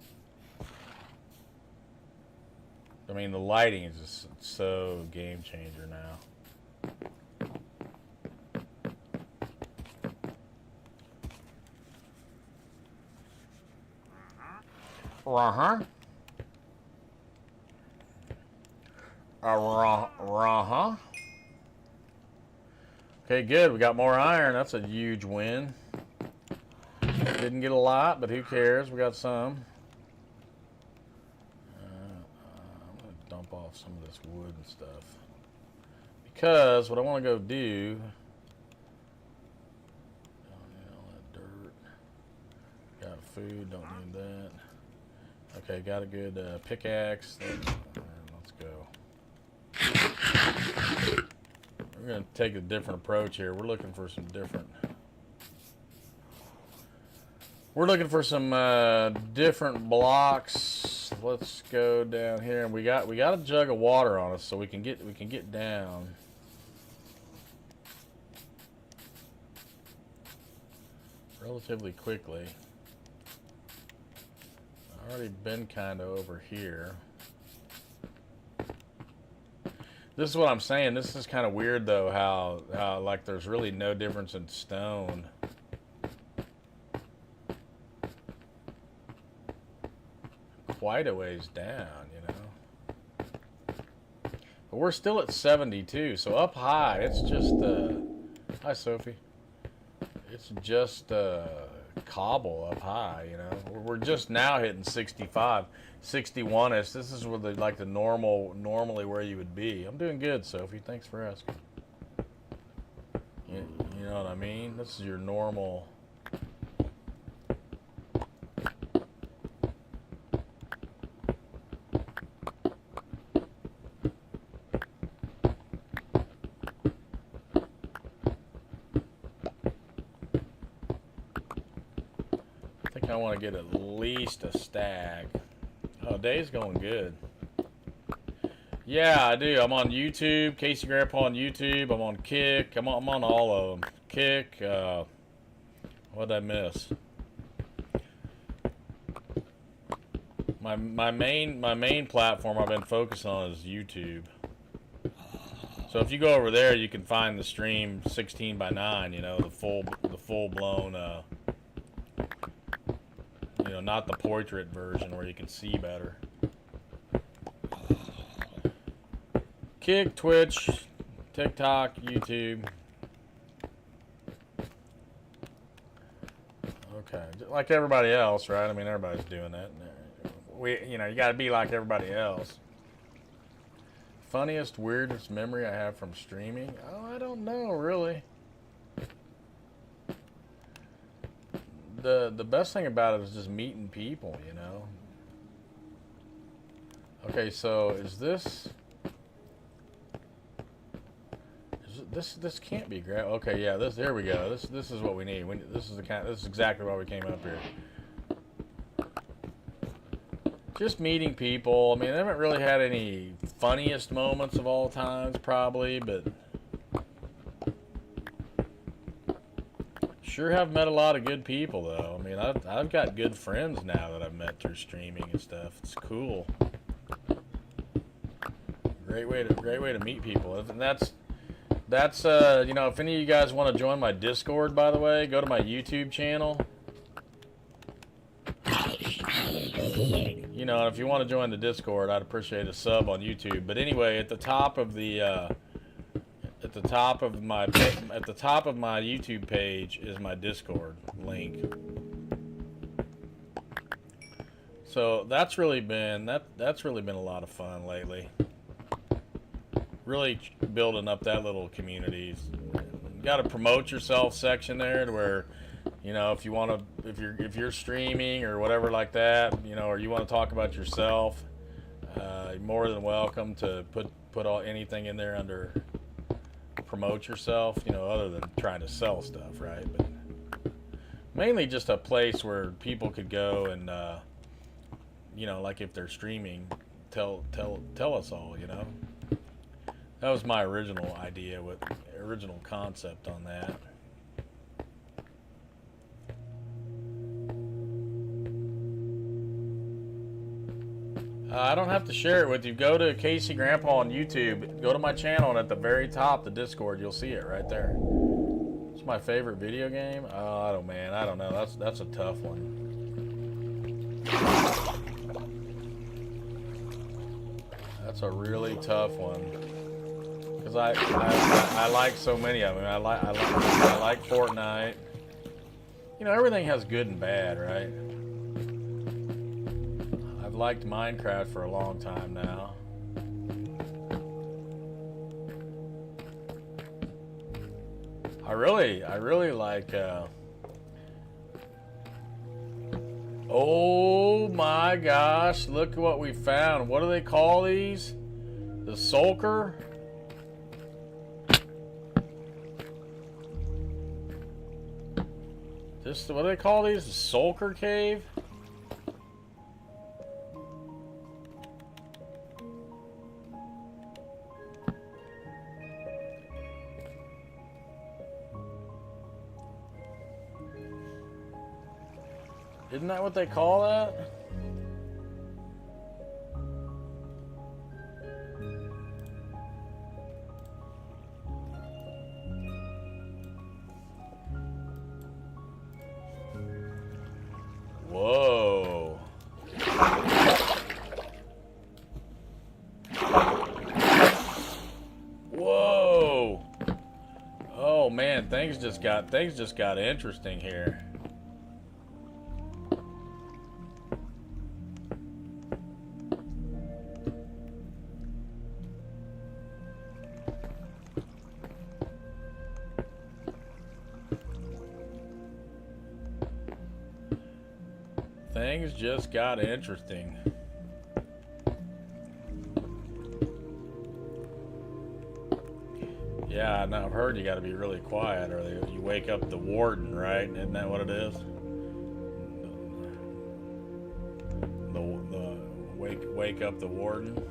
I mean, the lighting is just so game changer now. Uh-huh. Uh-huh. Okay, good. We got more iron. That's a huge win. Didn't get a lot, but who cares? We got some. I'm going to dump off some of this wood and stuff. Because what I want to go do... Don't need all that dirt. Got food. Don't need that. Okay, got a good pickaxe. Let's go. We're going to take a different approach here. We're looking for some different... We're looking for some different blocks. Let's go down here, and we got a jug of water on us, so we can get down. Relatively quickly. I've already been kind of over here. This is what I'm saying. This is kind of weird, though, how like there's really no difference in stone. Quite a ways down, you know. But we're still at 72, so up high, it's just, hi, Sophie. It's just cobble up high, you know. We're just now hitting 65, 61-ish. This is where the normally where you would be. I'm doing good, Sophie. Thanks for asking. You know what I mean? This is your normal. I want to get at least a stack. Oh, day's going good. Yeah, I do. I'm on YouTube, Casey Grandpa on YouTube. I'm on Kick. I'm on all of them. Kick. What did I miss? My main platform I've been focused on is YouTube. So if you go over there, you can find the stream 16:9. You know, the full blown. You know, not the portrait version where you can see better. Kick, Twitch, TikTok, YouTube. Okay, like everybody else, right? I mean, everybody's doing that. You know, you got to be like everybody else. Funniest, weirdest memory I have from streaming? Oh, I don't know, really. the best thing about it is just meeting people, you know. Okay, so is this this can't be okay, yeah, here we go. This is what we need. This is exactly why we came up here. Just meeting people. I mean, I haven't really had any funniest moments of all times, probably, but sure have met a lot of good people, though. I mean, I've got good friends now that I've met through streaming and stuff. It's cool. Great way to meet people. And that's you know, if any of you guys want to join my Discord, by the way, go to my YouTube channel. You know, if you want to join the Discord, I'd appreciate a sub on YouTube. But anyway, at the top of my YouTube page is my Discord link. So that's really been a lot of fun lately. Really building up that little community. Got a promote yourself section there to where, you know, if you want to, if you're streaming or whatever like that, you know, or you want to talk about yourself, you're more than welcome to put anything in there under promote yourself, you know, other than trying to sell stuff, right? But mainly just a place where people could go and, you know, like if they're streaming, tell us all, you know. That was my original idea, original concept on that. I don't have to share it with you. Go to Casey Grandpa on YouTube. Go to my channel, and at the very top, the Discord, you'll see it right there. It's my favorite video game. Oh man, I don't know. That's a tough one. That's a really tough one. Because I like so many of them. I like Fortnite. You know, everything has good and bad, right? I've liked Minecraft for a long time now. I really like. Oh my gosh! Look what we found. What do they call these? The Sulker. What do they call these? The Sulker Cave? Isn't that what they call that? Whoa. Whoa. Oh man, things just got interesting here. Things just got interesting. Yeah, now I've heard you got to be really quiet, or you wake up the warden, right? Isn't that what it is? The wake up the warden.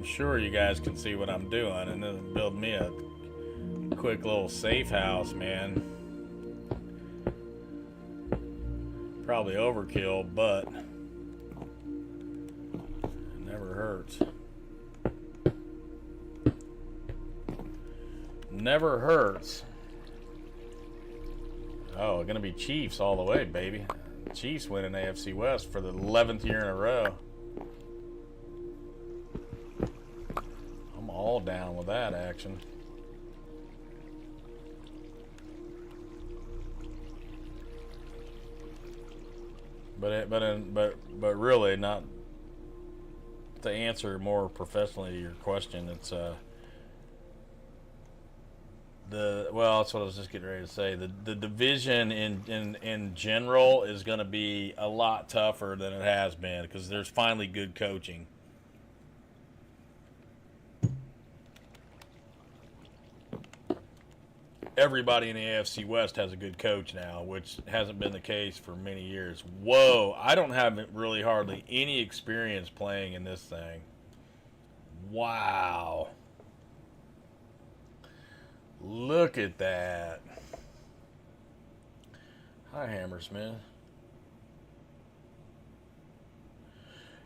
Sure you guys can see what I'm doing, and then build me a quick little safe house, man. Probably overkill, but it never hurts. Never hurts. Oh, gonna be Chiefs all the way, baby. Chiefs winning AFC West for the 11th year in a row. I'm all down with that action. But really, not to answer more professionally your question. It's well, that's what I was just getting ready to say. The division in general is going to be a lot tougher than it has been because there's finally good coaching. Everybody in the AFC West has a good coach now, which hasn't been the case for many years. Whoa, I don't have really hardly any experience playing in this thing. Wow. Look at that. Hi, Hammersmith.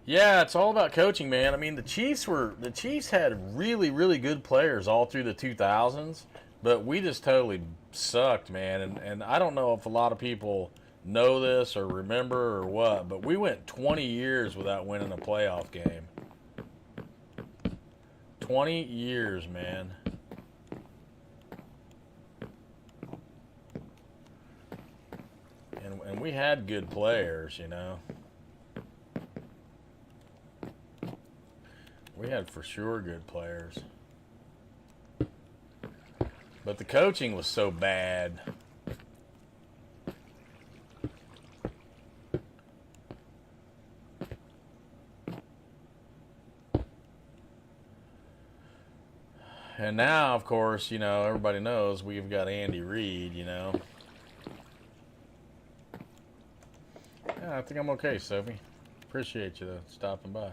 Yeah, it's all about coaching, man. I mean, the Chiefs had really, really good players all through the 2000s, but we just totally sucked, man. And I don't know if a lot of people know this or remember or what, but we went 20 years without winning a playoff game. 20 years, man. And we had good players, you know. We had for sure good players. But the coaching was so bad. And now, of course, you know, everybody knows we've got Andy Reid, you know. Yeah, I think I'm okay, Sophie. Appreciate you stopping by.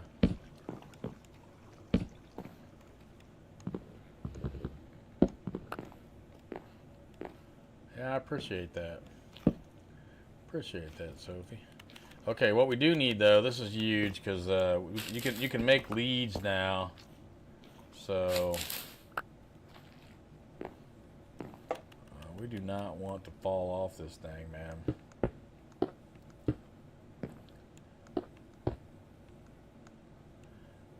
Yeah, I appreciate that. Appreciate that, Sophie. Okay, what we do need though, this is huge because you can make leads now. So we do not want to fall off this thing, man.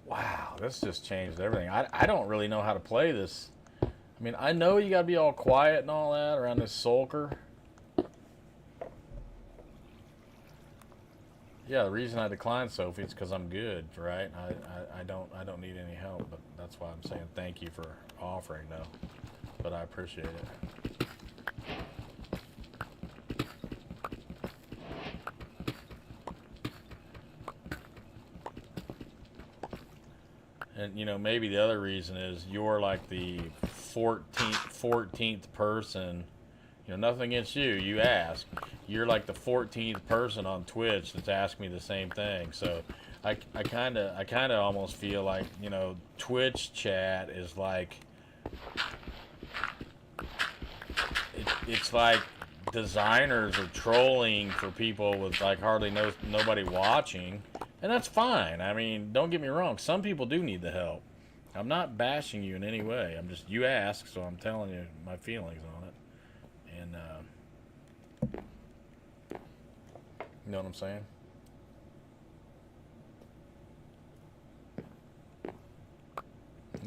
Wow, this just changed everything. I don't really know how to play this. I mean, I know you gotta be all quiet and all that around this sulker. Yeah, the reason I declined, Sophie, is because I'm good, right? I don't need any help, but that's why I'm saying thank you for offering, though. But I appreciate it. And you know, maybe the other reason is you're like the 14th person. You know, nothing against you. You ask. You're like the 14th person on Twitch that's asked me the same thing. So I kind of almost feel like, you know, Twitch chat is like it's like designers are trolling for people with like hardly nobody watching, and that's fine. I mean, don't get me wrong. Some people do need the help. I'm not bashing you in any way. I'm just, you ask, so I'm telling you my feelings on it. And you know what I'm saying?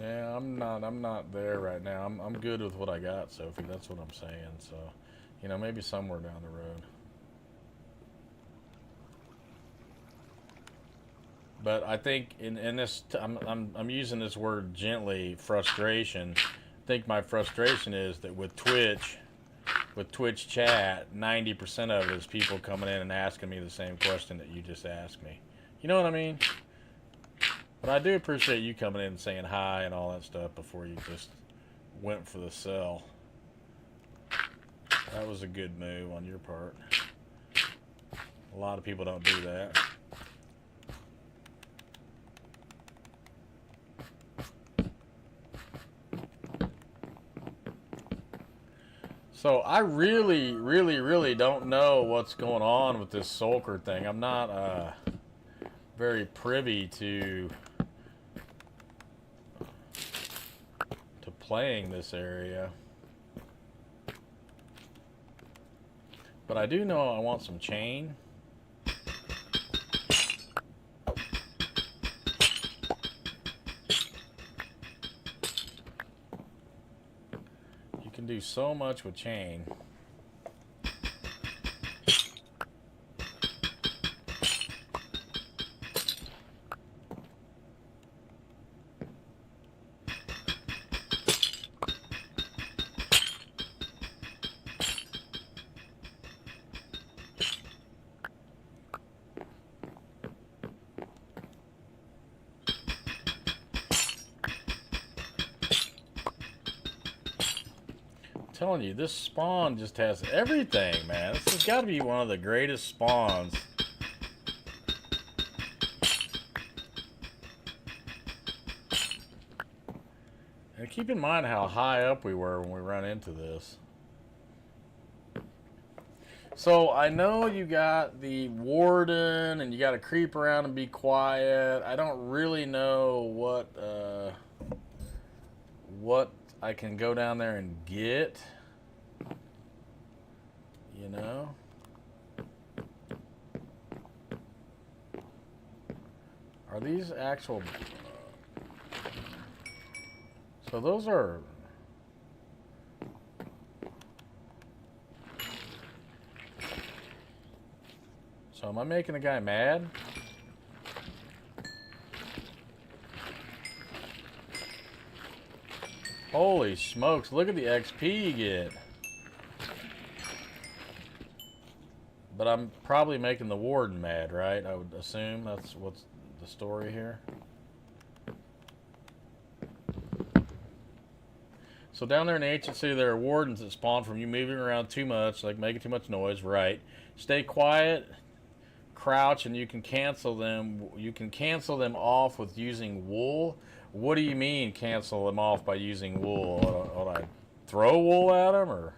Yeah, I'm not there right now. I'm good with what I got, Sophie. That's what I'm saying. So, you know, maybe somewhere down the road. But I think in this, I'm using this word gently, frustration. I think my frustration is that with Twitch chat, 90% of it is people coming in and asking me the same question that you just asked me. You know what I mean? But I do appreciate you coming in and saying hi and all that stuff before you just went for the sell. That was a good move on your part. A lot of people don't do that. So I really don't know what's going on with this sulker thing. I'm not very privy to playing this area. But I do know I want some chain. You can do so much with chain. Telling you, this spawn just has everything, man. This has got to be one of the greatest spawns. And keep in mind how high up we were when we run into this. So I know you got the warden and you got to creep around and be quiet. I don't really know what I can go down there and get, you know. Are these actual? So those are. So am I making the guy mad? Holy smokes, look at the XP you get. But I'm probably making the warden mad, right? I would assume that's what's the story here. So down there in the ancient city, there are wardens that spawn from you moving around too much, like making too much noise, right? Stay quiet, crouch, and you can cancel them. You can cancel them off with using wool. What do you mean cancel them off by using wool? Would I throw wool at them, or?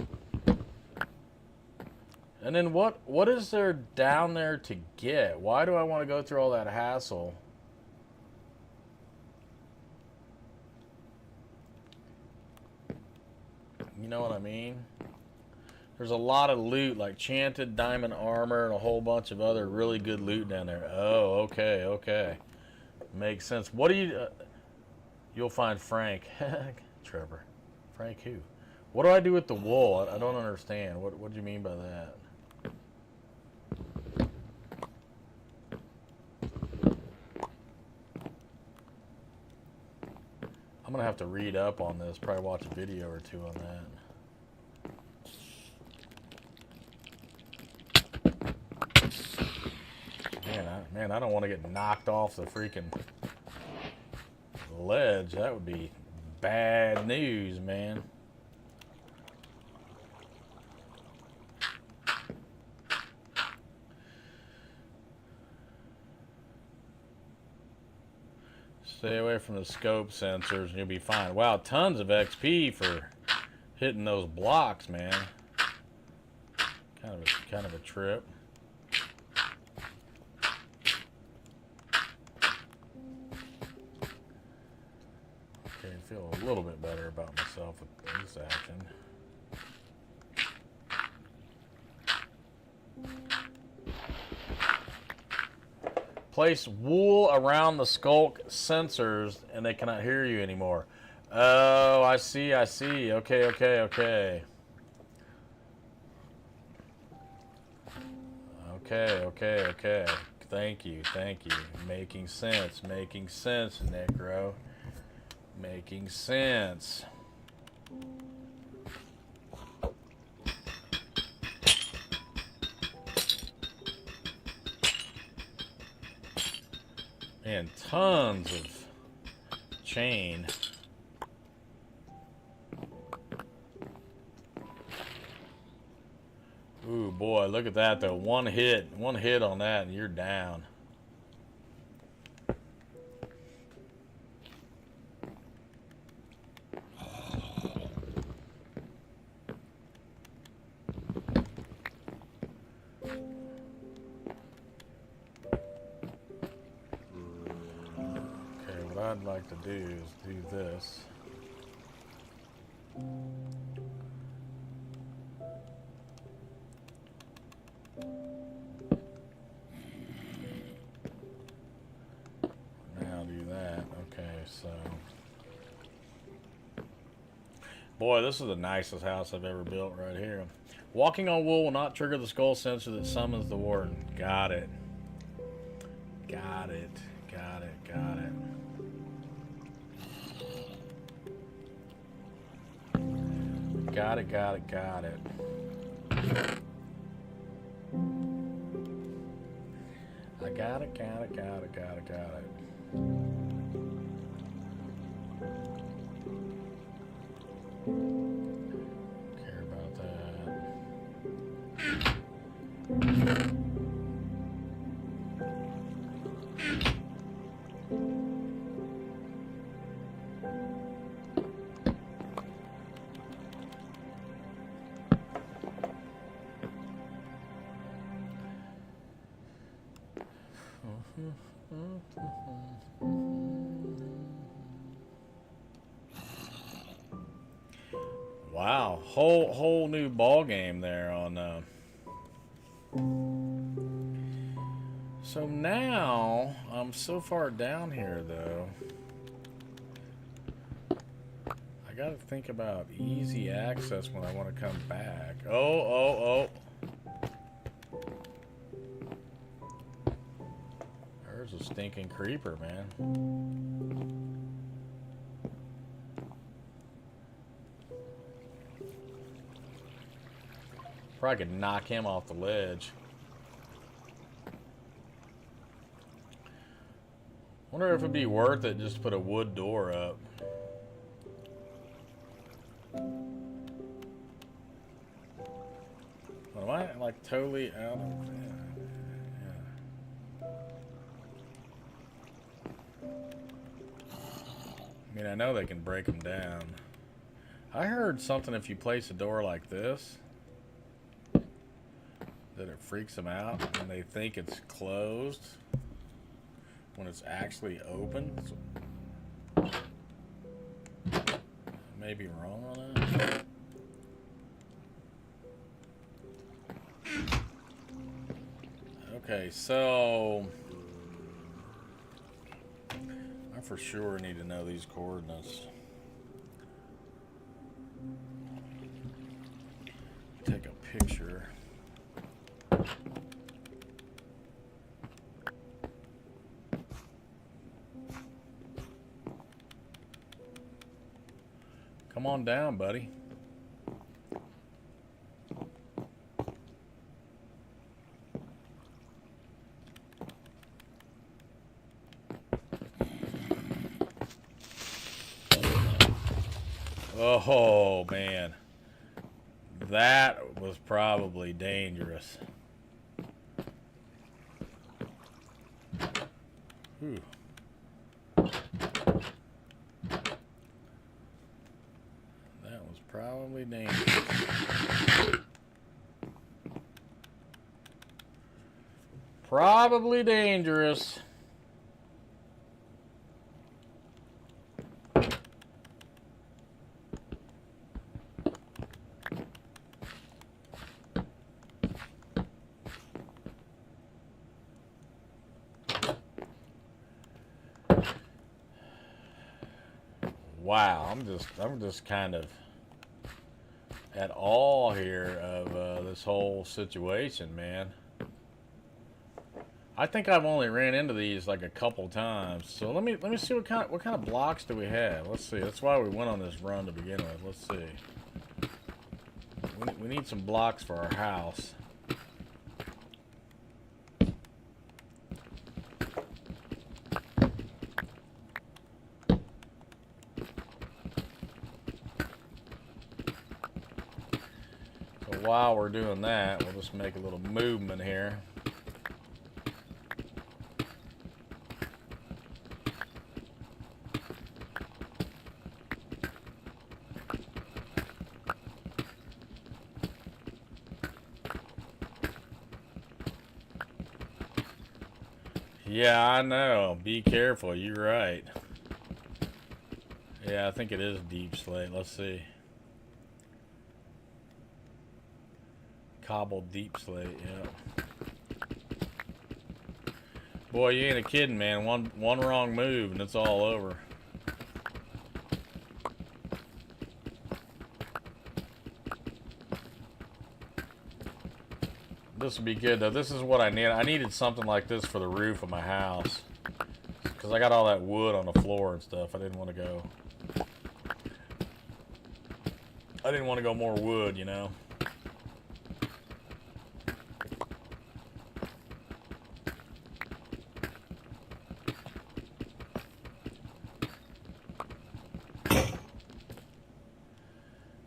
And then what is there down there to get? Why do I want to go through all that hassle? You know what I mean? There's a lot of loot, like chanted diamond armor and a whole bunch of other really good loot down there. Oh, okay, okay. Makes sense. What do you... you'll find Frank. Trevor. Frank who? What do I do with the wool? I don't understand. What do you mean by that? I'm going to have to read up on this. Probably watch a video or two on that. Man, I don't want to get knocked off the freaking ledge. That would be bad news, man. Stay away from the scope sensors and you'll be fine. Wow, tons of XP for hitting those blocks, man. Kind of a trip. Okay, I feel a little bit better about myself with this action. Place wool around the skulk sensors and they cannot hear you anymore. Oh, I see. Okay. Okay. Thank you. Making sense, Necro. Making sense. And tons of chain. Ooh, boy, look at that though. One hit on that and you're down. What I'd like to do is do this. Now do that. Okay, so. Boy, this is the nicest house I've ever built right here. Walking on wool will not trigger the skull sensor that summons the warden. Got it. Got it. Got it. Got it. Got it. Got it. Got it. I got it. Got it. Got it. Got it. Got it. Care about that. Wow, whole new ball game there on. So now I'm so far down here though. I got to think about easy access when I want to come back. Oh. There's a stinking creeper, man. Probably could knock him off the ledge. Wonder if it'd be worth it just to put a wood door up. Well, am I like totally out of yeah. I mean, I know they can break them down. I heard something if you place a door like this, that it freaks them out and they think it's closed when it's actually open. So, maybe wrong on that. Okay, so I for sure need to know these coordinates. Take a picture. Come on down, buddy. Oh, man. That was probably dangerous. Whew. That was probably dangerous. Probably dangerous. Wow, I'm just kind of at awe here of this whole situation, man. I think I've only ran into these like a couple times. So let me see what kind of blocks do we have. Let's see. That's why we went on this run to begin with. Let's see. We need some blocks for our house. So while we're doing that, we'll just make a little movement here. Yeah, I know. Be careful. You're right. Yeah, I think it is deep slate. Let's see. Cobbled deep slate, yeah. Boy, you ain't a kidding, man. One wrong move and it's all over. This would be good though. This is what I need. I needed something like this for the roof of my house. Because I got all that wood on the floor and stuff. I didn't want to go more wood, you know.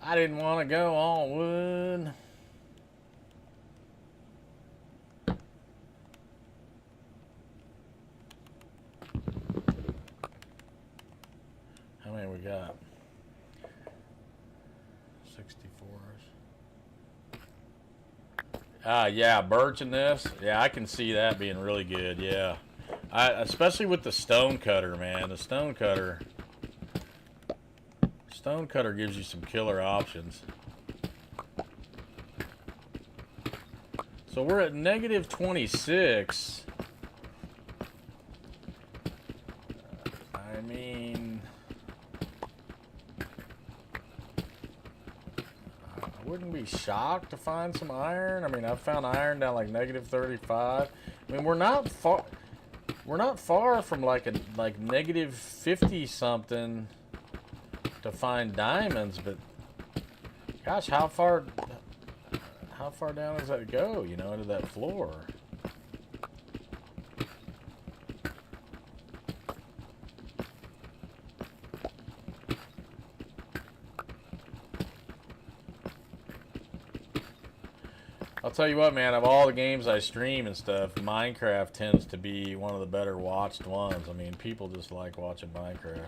I didn't want to go all wood. How many we got? 64s. Yeah, birch in this. Yeah, I can see that being really good. Yeah, especially with the stone cutter, man. The stone cutter gives you some killer options. So we're at negative 26. I mean, I wouldn't be shocked to find some iron. I mean, I've found iron down like negative 35. I mean, we're not far from like negative 50 something to find diamonds, but gosh, how far down does that go, you know, into that floor? I'll tell you what, man, of all the games I stream and stuff, Minecraft tends to be one of the better watched ones. I mean, people just like watching Minecraft.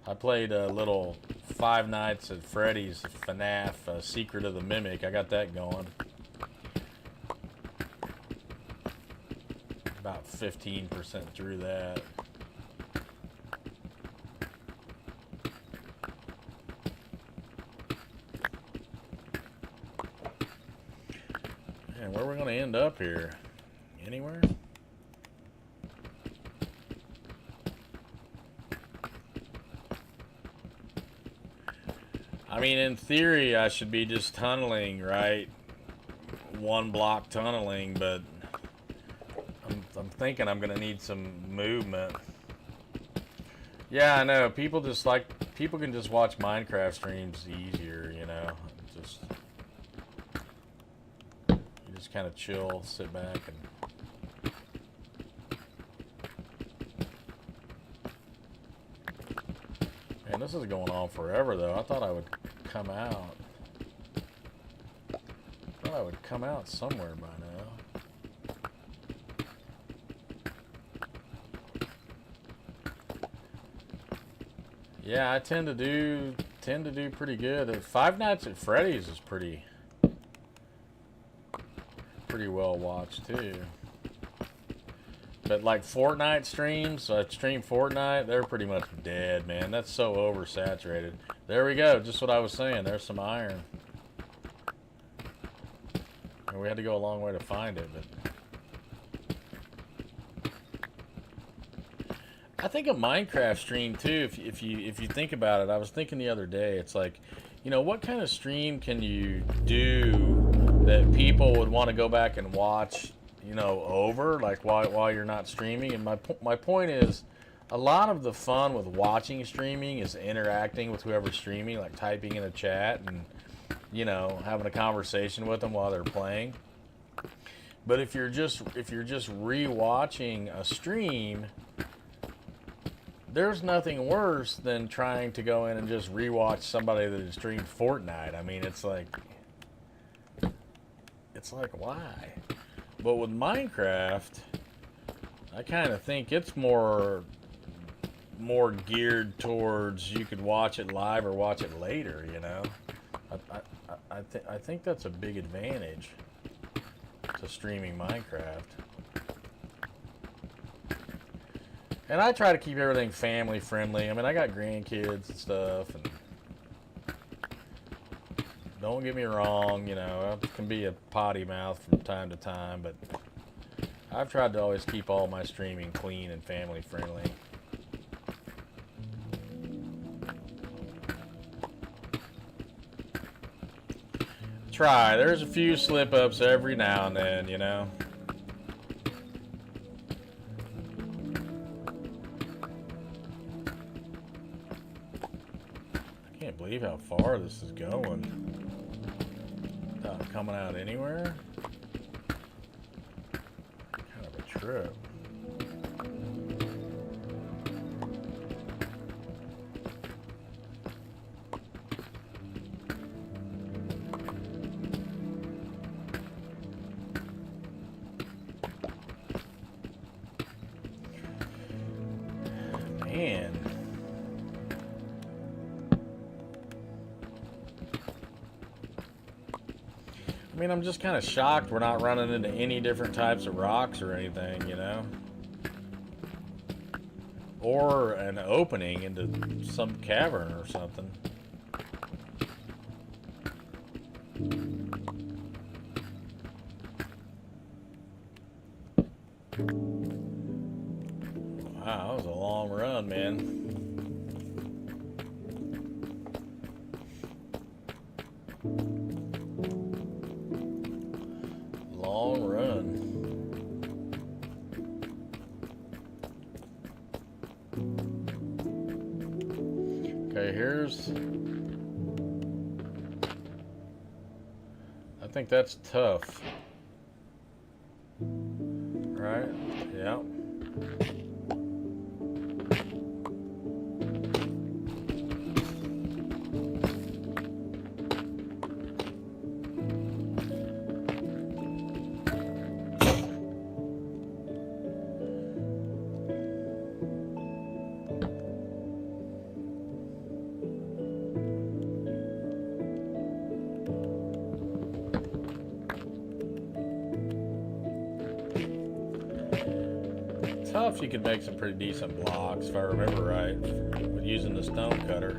I played a little Five Nights at Freddy's FNAF Secret of the Mimic. I got that going. About 15% through that. And where are we going to end up here? Anywhere? I mean, in theory, I should be just tunneling, right? One block tunneling, but I'm thinking I'm gonna need some movement. Yeah, I know. People can just watch Minecraft streams easier, you know. You just kind of chill, sit back, and. Man, this is going on forever, though. I thought I would come out. I thought I would come out somewhere by now. Yeah, I tend to do pretty good. Five Nights at Freddy's is pretty well watched too. But like Fortnite streams, I stream Fortnite, they're pretty much dead, man. That's so oversaturated. There we go, just what I was saying. There's some iron. And we had to go a long way to find it, but I think a Minecraft stream too, if you think about it, I was thinking the other day, it's like, you know, what kind of stream can you do that people would want to go back and watch, you know, over, like while you're not streaming? And my point is, a lot of the fun with watching streaming is interacting with whoever's streaming, like typing in a chat and, you know, having a conversation with them while they're playing. But if you're just re-watching a stream, there's nothing worse than trying to go in and just rewatch somebody that has streamed Fortnite. I mean, it's like why? But with Minecraft, I kind of think it's more geared towards you could watch it live or watch it later, you know? I think that's a big advantage to streaming Minecraft. And I try to keep everything family friendly. I mean, I got grandkids and stuff, and Don't get me wrong, you know, I can be a potty mouth from time to time, but I've tried to always keep all my streaming clean and family friendly. Try. There's a few slip-ups every now and then, you know. I can't believe how far this is going. Not coming out anywhere. Kind of a trip. Man. I mean, I'm just kind of shocked we're not running into any different types of rocks or anything, you know? Or an opening into some cavern or something. Wow, that was a long run, man. Long run. Okay, here's... I think that's tough. Right? Yeah. Tough, you could make some pretty decent blocks, if I remember right, with using the stone cutter.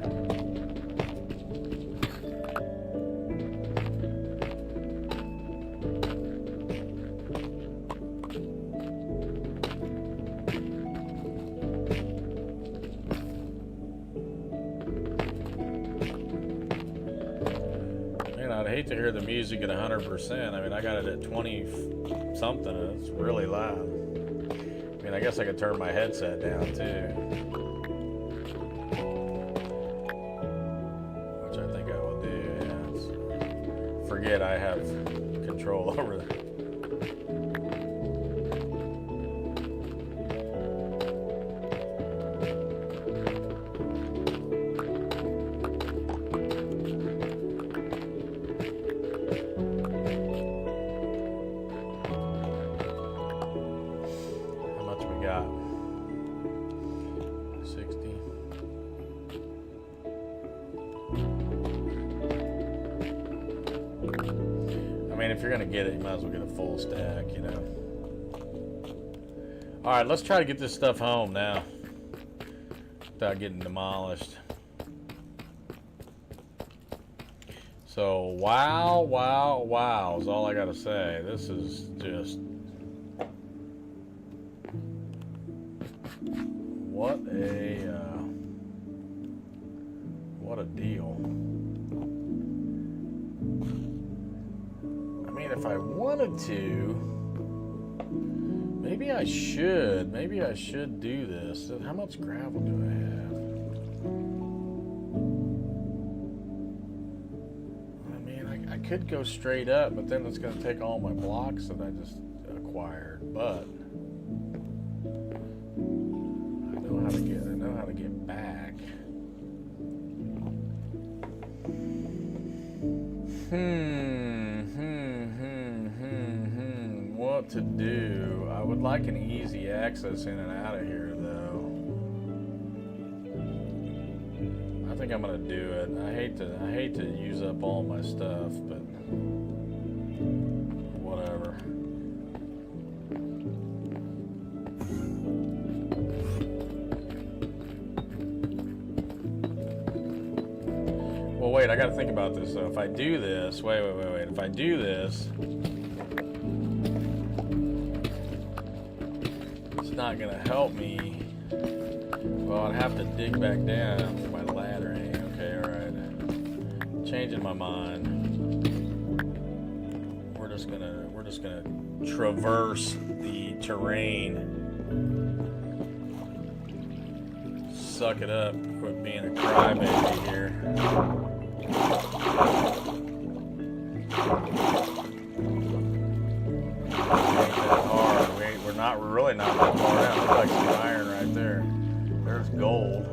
Man, I'd hate to hear the music at 100%. I mean, I got it at 20 something, and it's really loud. I mean, I guess I could turn my headset down too, which I think I will do. Yeah, forget I have control over that. Got 60. I mean, if you're gonna get it, you might as well get a full stack, you know. All right, let's try to get this stuff home now without getting demolished. So, wow, wow, wow is all I gotta say. This is just... what a deal. I mean, if I wanted to, maybe I should do this. How much gravel do I have? I mean, I could go straight up, but then it's going to take all my blocks that I just acquired, but I know how to get back. What to do? I would like an easy access in and out of here, though. I think I'm gonna do it. I hate to use up all my stuff, but whatever. Well, wait, I gotta think about this. So if I do this, wait. If I do this, it's not gonna help me. Well, I'd have to dig back down for my laddering. Okay, all right. Changing my mind. We're just gonna traverse the terrain. Suck it up. Quit being a crybaby here. Ain't that hard. We're really not that far down. Looks like some iron right there. There's gold.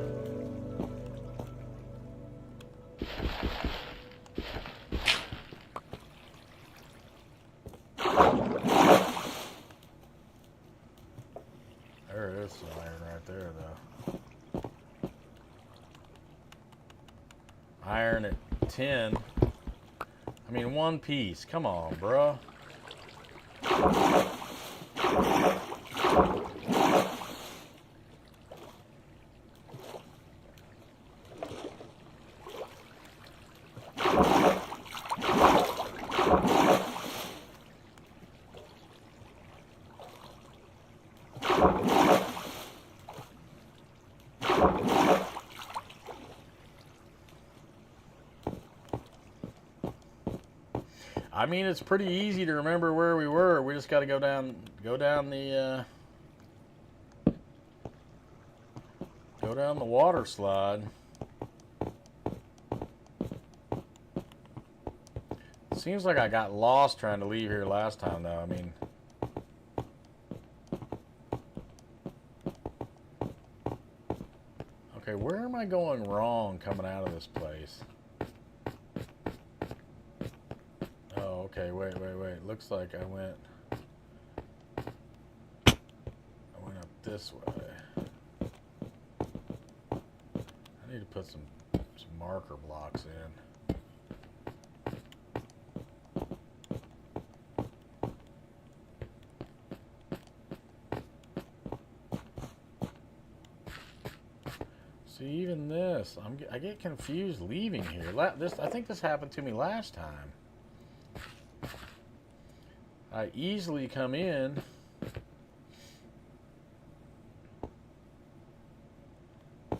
There is some iron right there, though. Iron at 10. I mean, one piece. Come on, bruh. I mean, it's pretty easy to remember where we were. We just got to go down the water slide. Seems like I got lost trying to leave here last time, though. I mean, okay, where am I going wrong coming out of this place? Okay, wait. Looks like I went up this way. I need to put some marker blocks in. See, even this, I get confused leaving here. I think this happened to me last time. I easily come in. I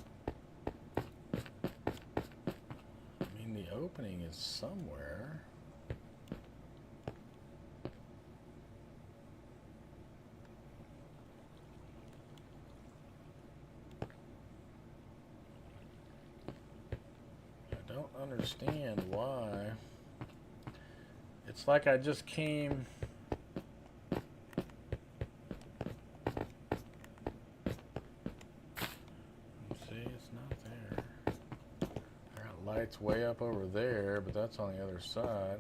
mean, the opening is somewhere. I don't understand why. It's like I just came... Light's way up over there, but that's on the other side.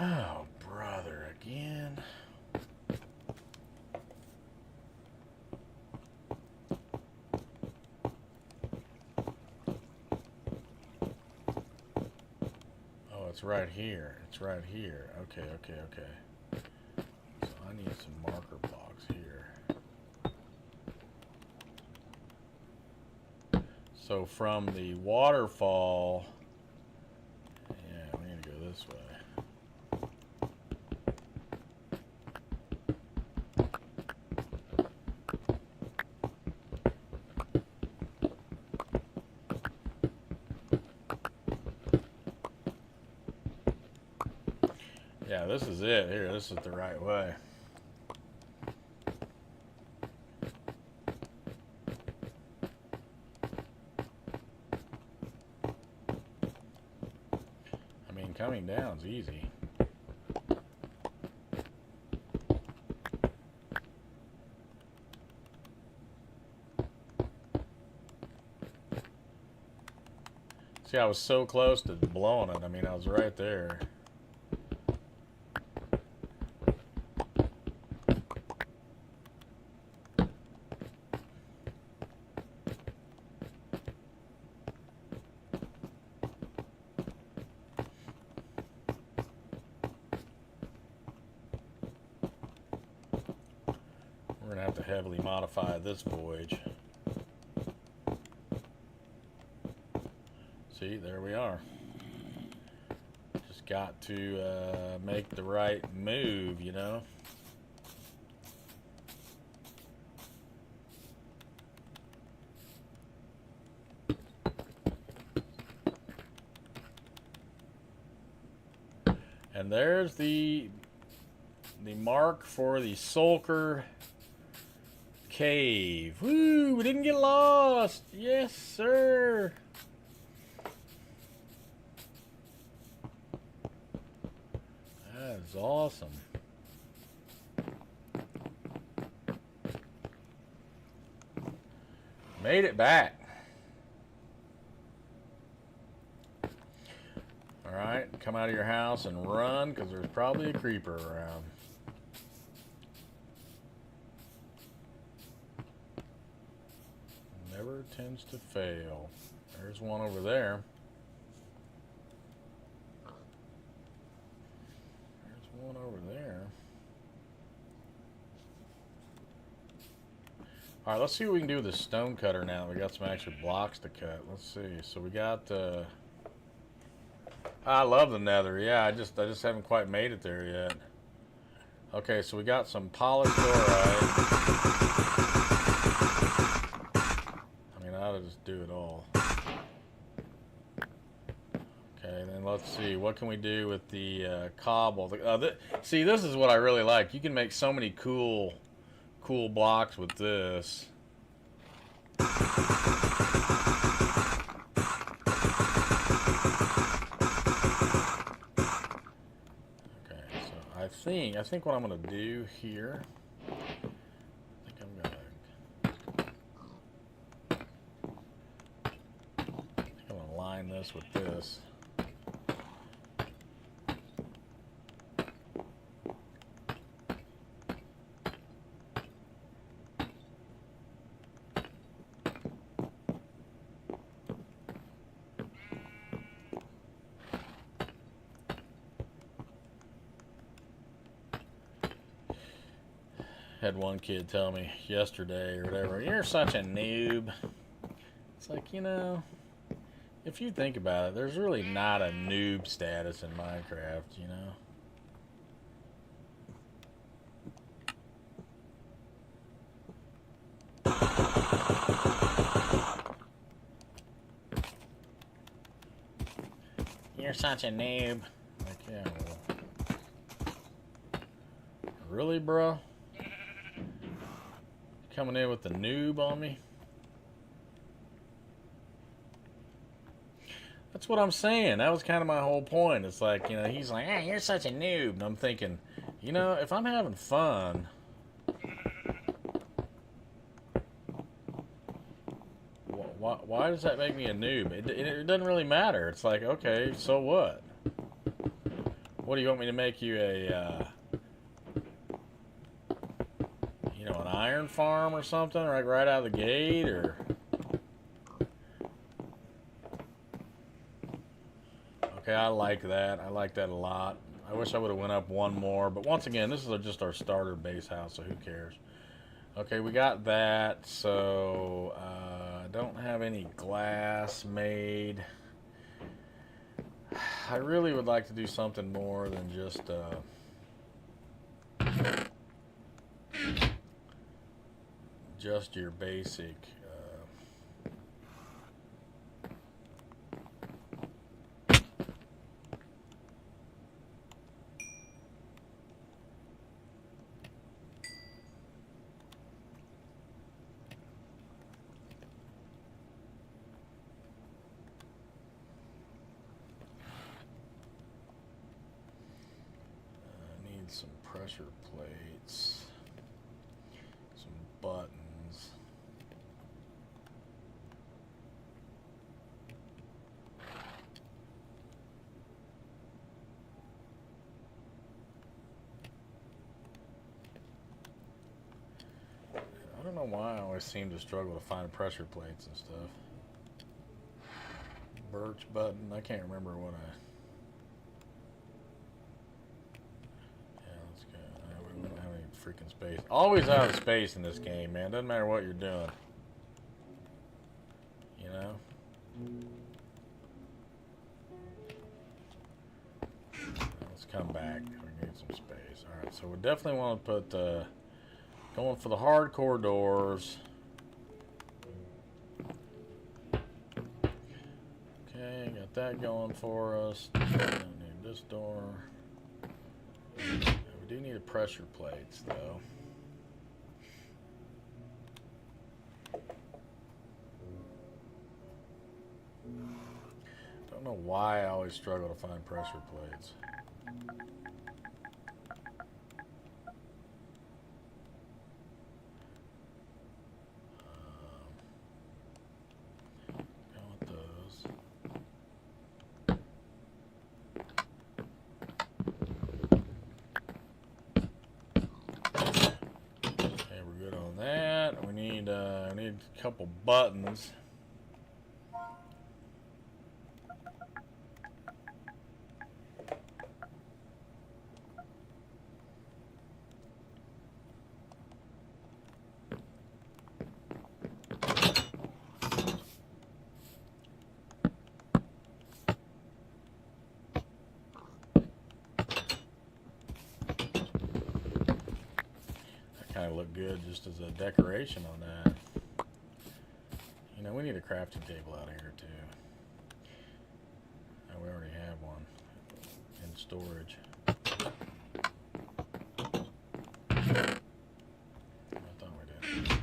Oh, brother, again. Oh, it's right here. It's right here. Okay. So I need some marker blocks here. So from the waterfall, yeah, we need to go this way. Yeah, this is it here. This is the right way. Coming down's easy. See, I was so close to blowing it. I mean, I was right there. We're going to have to heavily modify this voyage. See, there we are. Just got to make the right move, you know. And there's the mark for the Sulker Cave. Woo! We didn't get lost. Yes, sir. That is awesome. Made it back. Alright, come out of your house and run, because there's probably a creeper around. Never tends to fail. There's one over there. There's one over there. Alright, let's see what we can do with the stone cutter now. We got some actual blocks to cut. Let's see. So we got I love the nether. Yeah, I just haven't quite made it there yet. Okay, so we got some polished chloride. I mean, I ought to just do it all. Okay, then let's see. What can we do with the cobble? See, this is what I really like. You can make so many cool blocks with this. I think what I'm going to do here, I think I'm going to line this with this. Had one kid tell me yesterday or whatever, "You're such a noob." It's like, you know, if you think about it, there's really not a noob status in Minecraft, you know. You're such a noob. Like, yeah, well, really, bro? Coming in with the noob on me? That's what I'm saying. That was kind of my whole point. It's like, you know, he's like, "Hey, you're such a noob." And I'm thinking, you know, if I'm having fun, why does that make me a noob? It doesn't really matter. It's like, okay, so what? What do you want me to make you a, you know, an iron farm or something, like right out of the gate, or? Okay, I like that. I like that a lot. I wish I would have went up one more, but once again, this is just our starter base house, so who cares? Okay, we got that. So I don't have any glass made. I really would like to do something more than just your basic. Some pressure plates, some buttons. I don't know why I always seem to struggle to find pressure plates and stuff. Birch button, I can't remember what I... We don't have any freaking space. Always out of space in this game, man. Doesn't matter what you're doing. You know? come back. We need some space. All right, so we definitely want to put going for the hardcore doors. Okay, got that going for us. Don't need this door. We do need a pressure plates though. Don't know why I always struggle to find pressure plates. Go with those. Okay, we're good on that. We need a couple buttons. Kind of look good just as a decoration on that. You know, we need a crafting table out here too. Oh, we already have one in storage. I thought we did.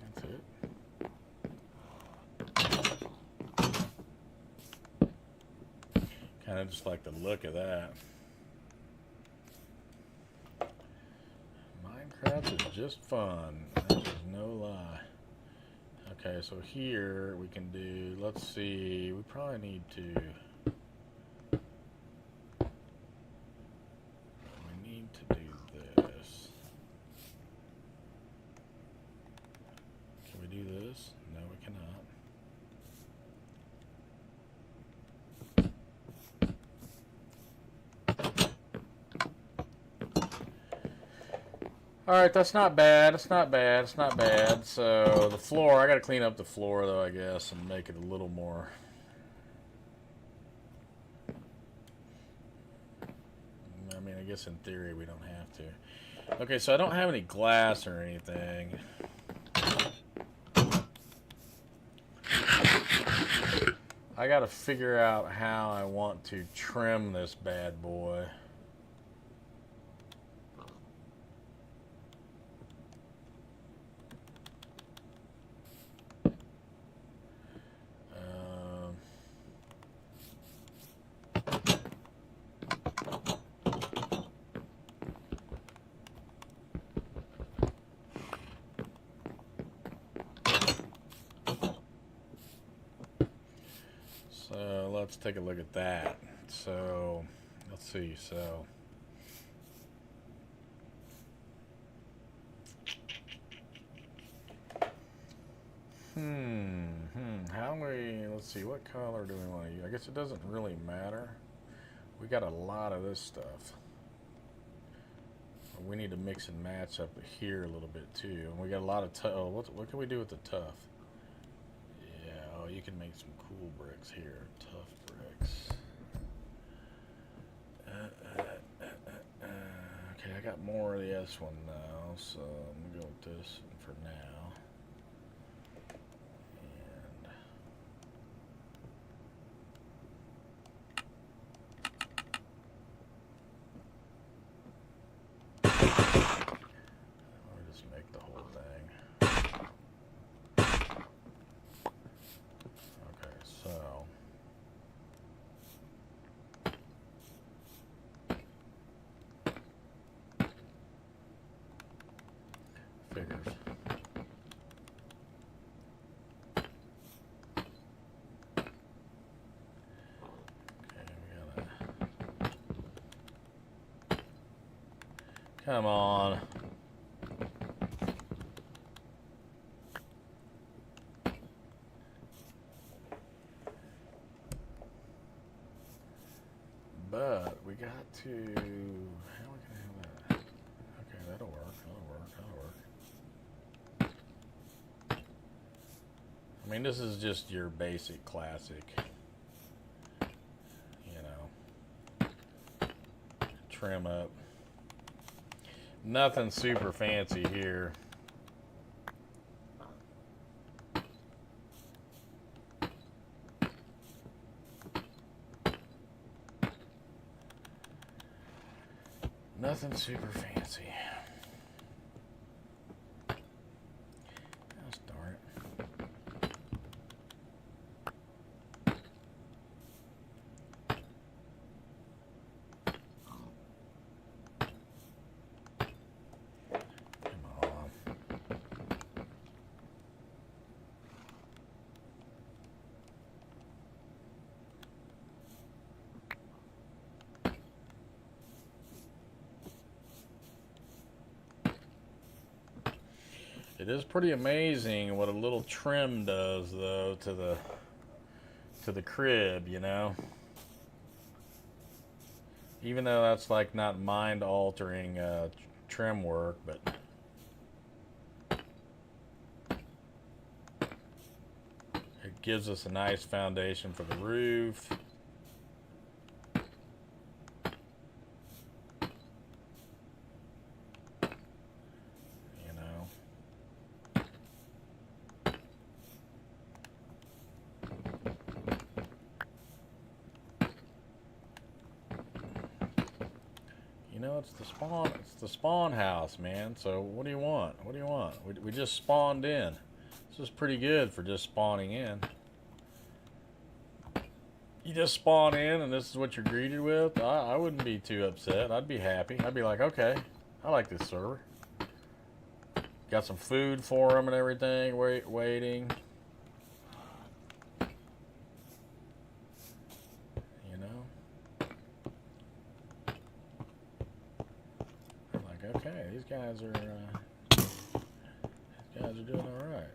That's it. Kind of just like the look of that. Minecraft is just fun. That is no lie. Okay, so here we can do, let's see, we probably need to, do this. Can we do this? No, we cannot. Alright, that's not bad. It's not bad. It's not bad. So, the floor, I gotta clean up the floor though, I guess, and make it a little more. I mean, I guess in theory we don't have to. Okay, so I don't have any glass or anything. I gotta figure out how I want to trim this bad boy. So let's take a look at that. So let's see. So how do we, let's see, what color do we want to use? I guess it doesn't really matter. We got a lot of this stuff. We need to mix and match up here a little bit too. And we got a lot of tough. What can we do with the tough? Yeah, oh, you can make some cool bricks here. Tough bricks. Okay, I got more of this one now, so I'm gonna go with this one for now. Figures. Okay, we gotta. Come on. But we got to. How we gonna have that? Okay, that'll work. I mean, this is just your basic classic, you know, trim up. Nothing super fancy here. Nothing super fancy. Gosh darn it. Come on. It is pretty amazing what a little trim does, though, to the crib, you know. Even though that's like not mind-altering trim work, but it gives us a nice foundation for the roof. It's the spawn house, man. So what do you want? What do you want? We just spawned in. This is pretty good for just spawning in. You just spawn in and this is what you're greeted with? I wouldn't be too upset. I'd be happy. I'd be like, okay, I like this server. Got some food for them and everything, waiting. Okay, these guys are doing all right.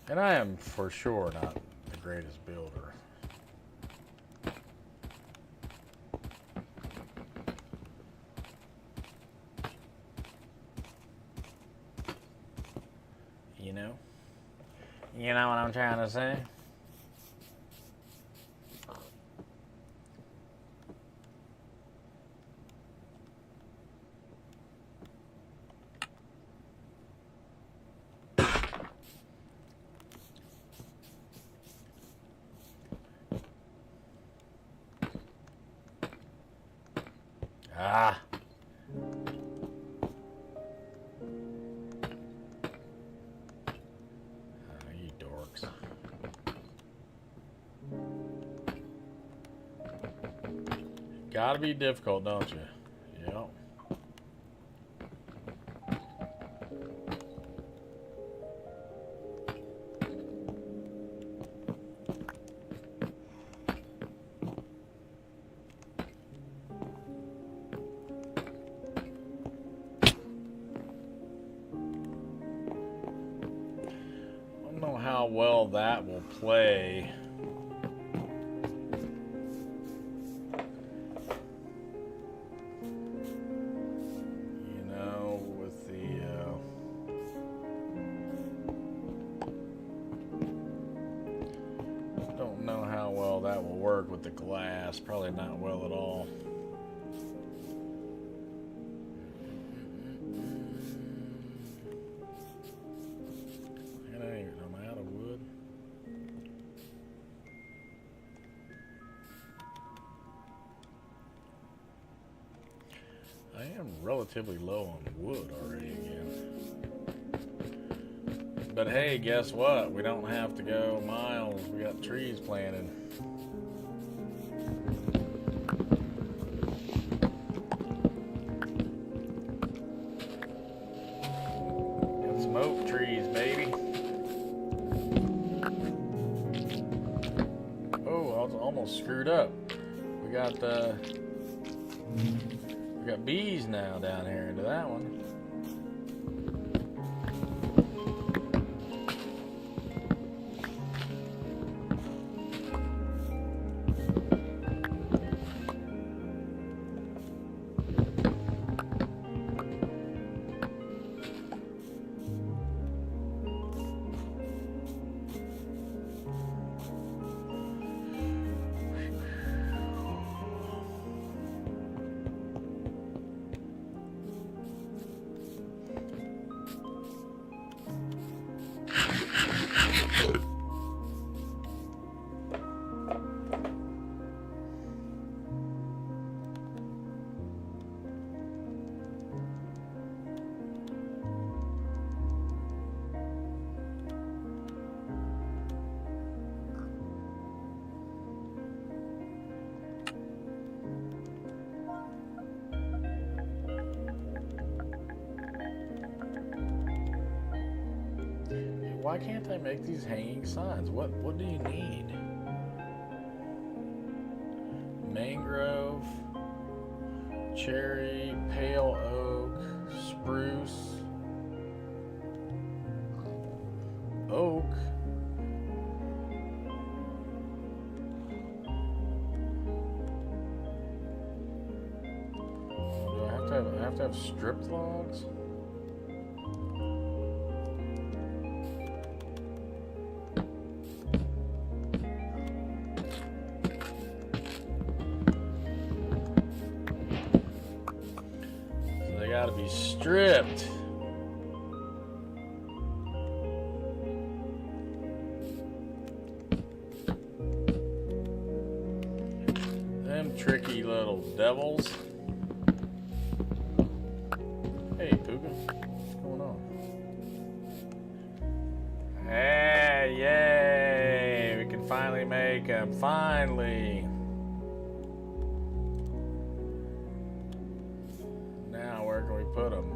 And I am for sure not the greatest builder. You know? You know what I'm trying to say? Ah. You dorks. Gotta be difficult, don't you? Yep. Know how well that will play. You know, with the don't know how well that will work with the glass. Probably not well at all. I am relatively low on wood already again. But hey, guess what? We don't have to go miles. We got trees planted. screwed up. We got bees now down here into that one. Why can't I make these hanging signs? What do you need? Mangrove, cherry, pale oak, spruce, oak. Do I have to have stripped logs? Gotta be stripped. Them tricky little devils. Hey, Puka. What's going on? Hey, yay! We can finally make them. Finally. Where can we put them?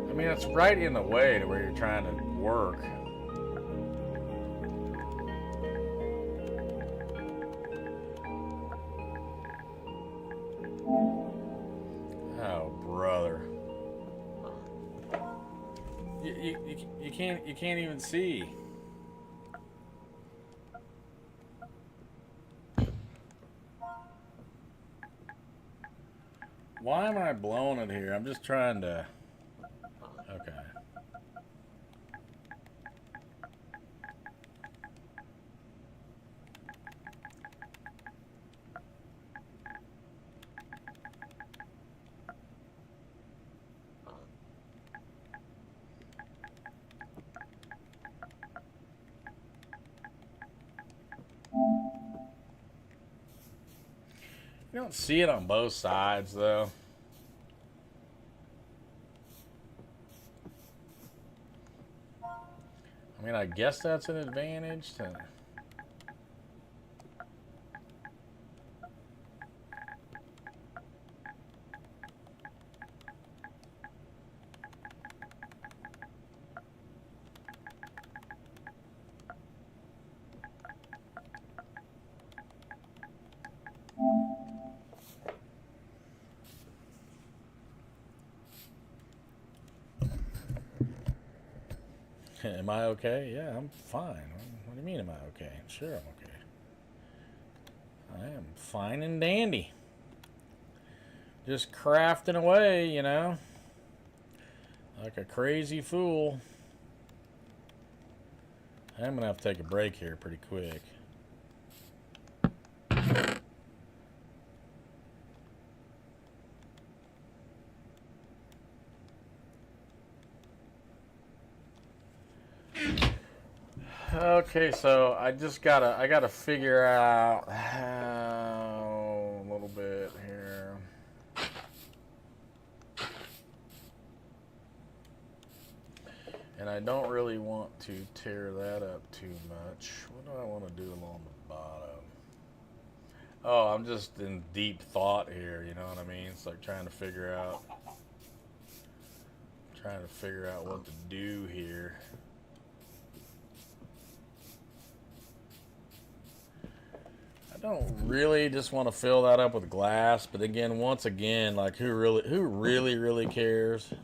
I mean, it's right in the way to where you're trying to work. Oh, brother. You can't even see. Why am I blowing it here? I'm just trying to... Okay. You don't see it on both sides, though. I mean, I guess that's an advantage to... Am I okay? Yeah, I'm fine. What do you mean, am I okay? Sure, I'm okay. I am fine and dandy. just crafting away, you know, like a crazy fool. I'm gonna have to take a break here pretty quick. Okay, so I gotta figure out how a little bit here. And I don't really want to tear that up too much. What do I want to do along the bottom? Oh, I'm just in deep thought here, you know what I mean? It's like trying to figure out what to do here. I don't really just want to fill that up with glass, but again, once again, like who really cares?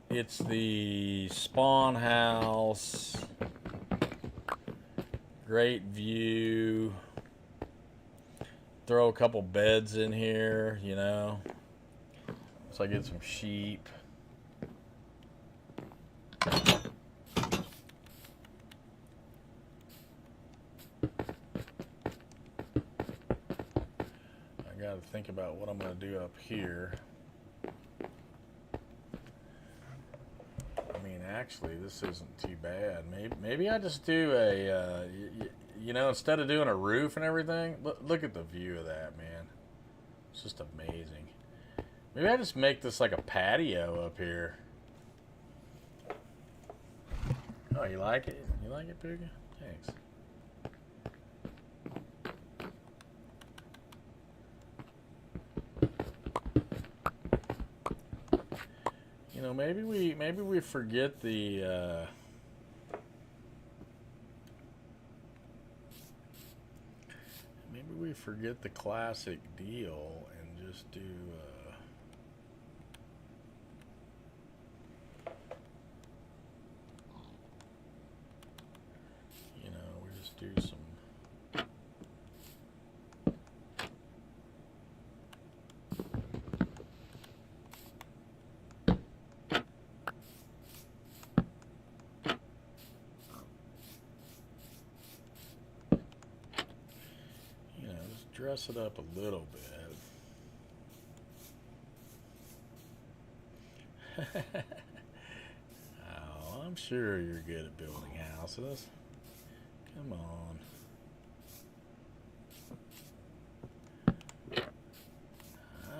It's the spawn house. Great view. Throw a couple beds in here, you know. So I get some sheep. I gotta think about what I'm gonna do up here. I mean, actually, this isn't too bad. Maybe I just do a, you know, instead of doing a roof and everything, look at the view of that, man. It's just amazing. Maybe I just make this like a patio up here. Oh, you like it? You like it, Pooga? Thanks. You know, maybe we forget the maybe we forget the classic deal and just do you know, we just do some dress it up a little bit. Oh, I'm sure you're good at building houses. Come on.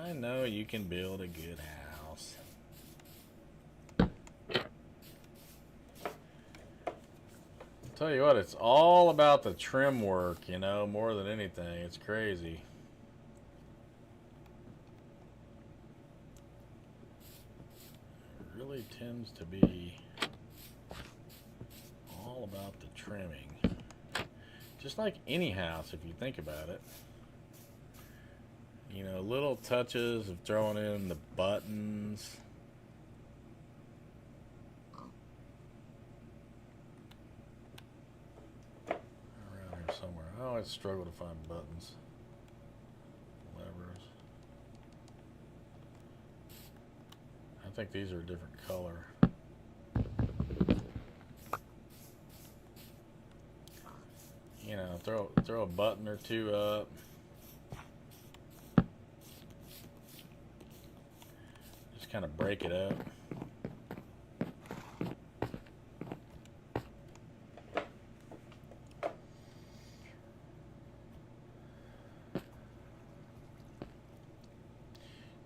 I know you can build a good house. Tell you what, it's all about the trim work, you know, more than anything. It's crazy. It really tends to be all about the trimming. Just like any house, if you think about it. You know, little touches of throwing in the buttons. Somewhere. I always struggle to find buttons. Levers. I think these are a different color. You know, throw a button or two up. Just kind of break it up.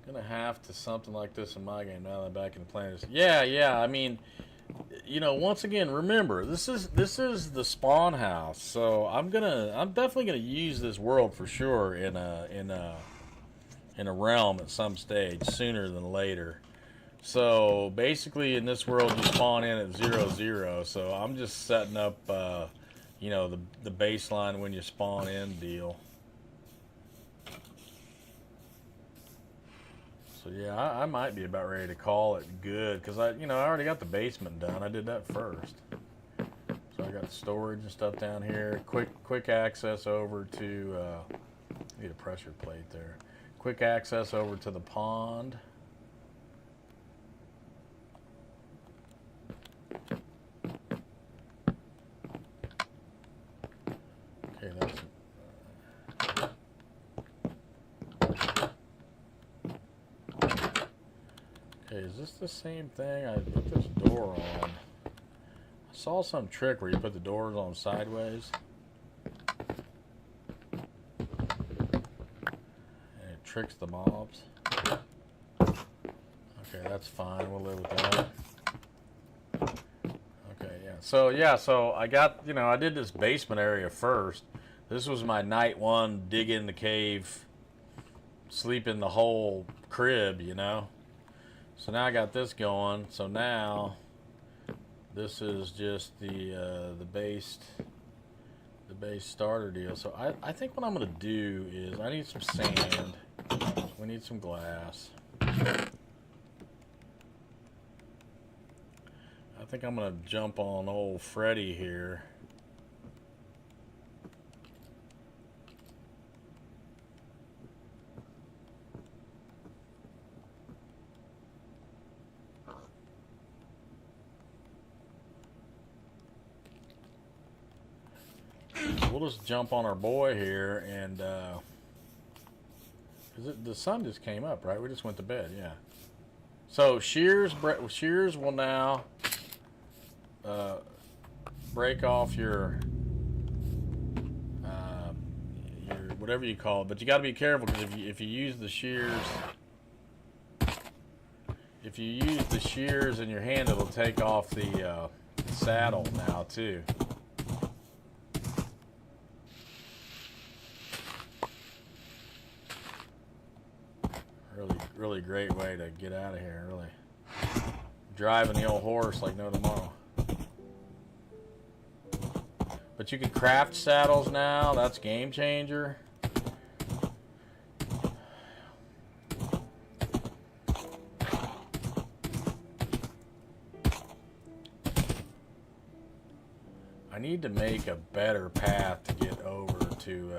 Gonna have to something like this in my game now that I'm back in the planners. Yeah. I mean, you know, once again, remember this is the spawn house, so I'm definitely gonna use this world for sure in a realm at some stage sooner than later. So basically, in this world, you spawn in at 0, 0. So I'm just setting up, you know, the baseline when you spawn in deal. So yeah, I might be about ready to call it good because I already got the basement done. I did that first, so I I got storage and stuff down here. Quick access over to. Need a pressure plate there. Quick access over to the pond. Okay, that's. Okay, is this the same thing? I put this door on. I saw some trick where you put the doors on sideways. And it tricks the mobs. Okay, that's fine. We'll live with that. Okay, yeah. So I got, I did this basement area first. This was my night one, dig in the cave, sleep in the whole crib, So now I got this going. So now this is just the base starter deal. So I think what I'm gonna do is I need some sand. We need some glass. I think I'm gonna jump on old Freddy here. We'll just jump on our boy here, and the sun just came up, right? We just went to bed, yeah. So shears will now break off your whatever you call it, but you got to be careful because if you use the shears, in your hand, it'll take off the saddle now too. Really great way to get out of here, really. Driving the old horse like no tomorrow. But you can craft saddles now, that's game changer. I need to make a better path to get over to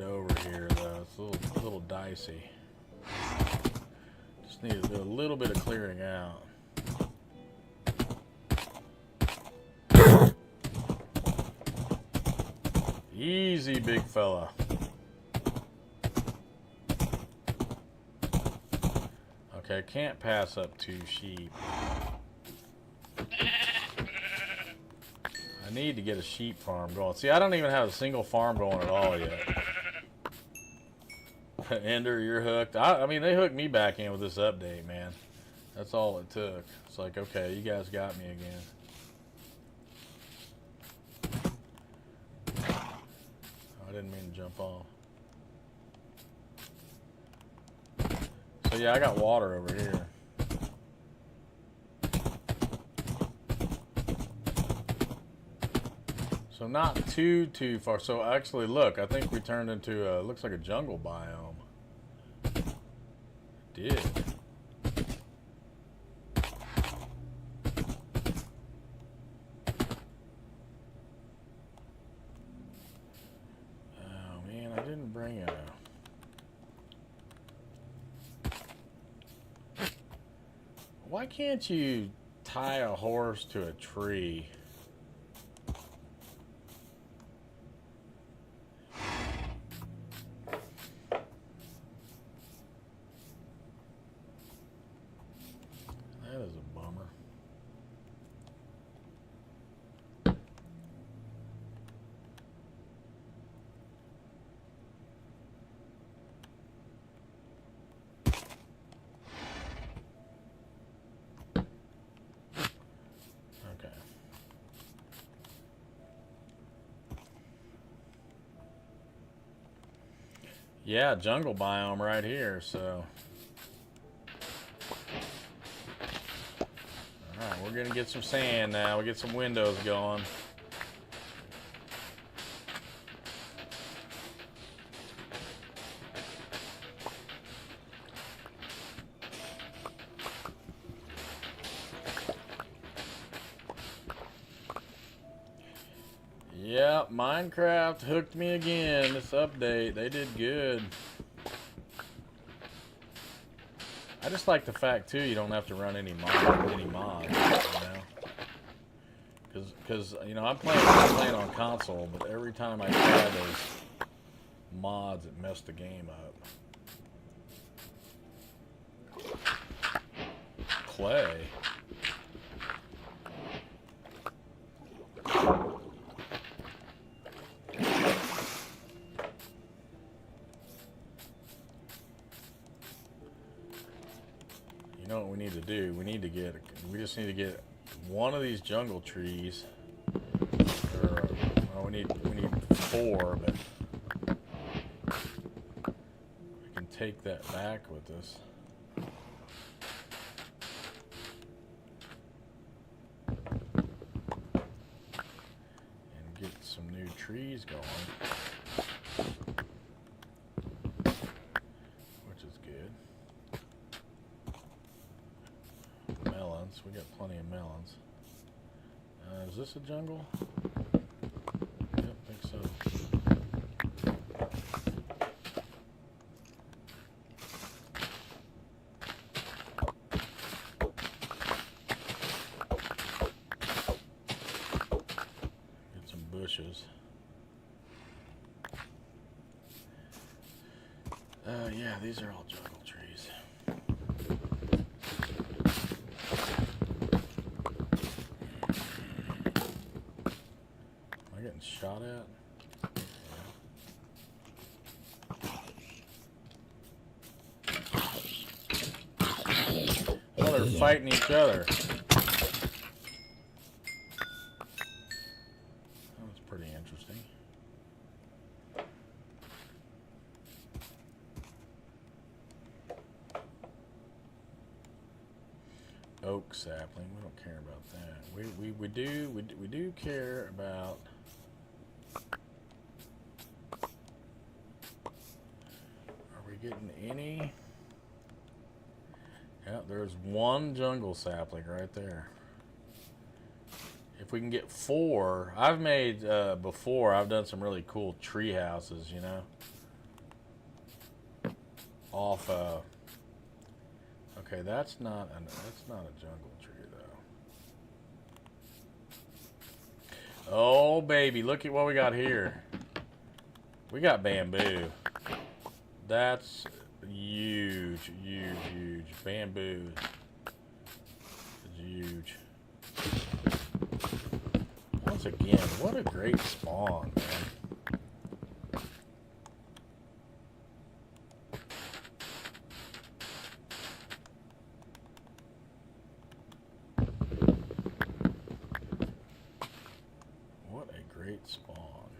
over here, though. It's a little dicey. Just need to do a little bit of clearing out. Easy, big fella. Okay, I can't pass up 2 sheep. I need to get a sheep farm going. See, I don't even have a single farm going at all yet. Ender, you're hooked. I mean, they hooked me back in with this update, man. That's all it took. It's like, okay, you guys got me again. Oh, I didn't mean to jump on. So yeah, I got water over here. So not too far. So actually, look, I think we turned into looks like a jungle biome. It did. Oh man, I didn't bring a. Why can't you tie a horse to a tree? That is a bummer. Okay. Yeah, jungle biome right here, so. Alright, we're gonna get some sand now. We get some windows going. Yeah, Minecraft hooked me again. This update, they did good. I just like the fact too you don't have to run any mods, you know. Because you know I'm playing on console, but every time I try those mods, it messed the game up. Clay. You know what we need to do? We just need to get one of these jungle trees. Or, well, we need 4, but we can take that back with us. And get some new trees going. Which is good. Melons. We got plenty of melons. Is this a jungle? Yep, I think so. Get some bushes. Yeah, these are all jungle trees. Am I getting shot at? Yeah. Oh, they're fighting each other. That's pretty interesting. Oak sapling. We don't care about that. We do care about. Are we getting any? Yeah, there's one jungle sapling right there. If we can get 4, I've made before. I've done some really cool tree houses, you know. Off. Okay, that's not a jungle tree though. Oh baby, look at what we got here. We got bamboo. That's huge, huge, huge. Bamboo is huge. Once again, what a great spawn, man. What a great spawn.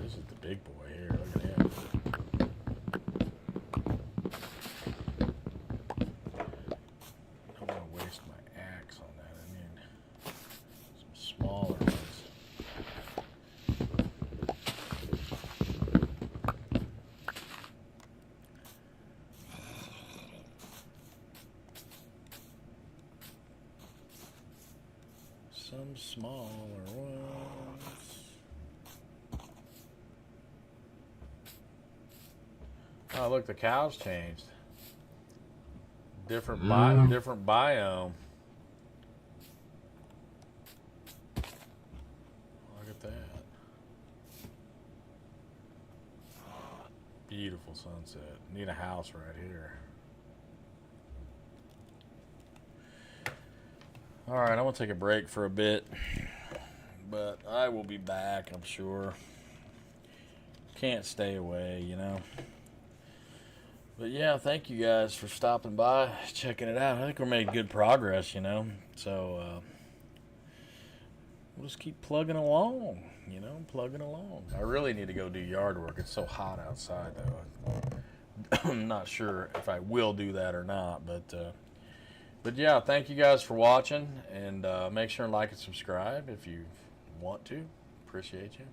This is the big boy here. Look at him. I don't want to waste my axe on that. I need some smaller ones. Some smaller ones. Oh, look, the cows changed. Different different biome. Look at that. Beautiful sunset. Need a house right here. All right, I'm gonna take a break for a bit, but I will be back, I'm sure. Can't stay away, you know. But yeah, thank you guys for stopping by, checking it out. I think we're making good progress, you know. So we'll just keep plugging along, you know, plugging along. I really need to go do yard work. It's so hot outside, though. I'm not sure if I will do that or not, but yeah, thank you guys for watching, and make sure and like and subscribe if you want to. Appreciate you.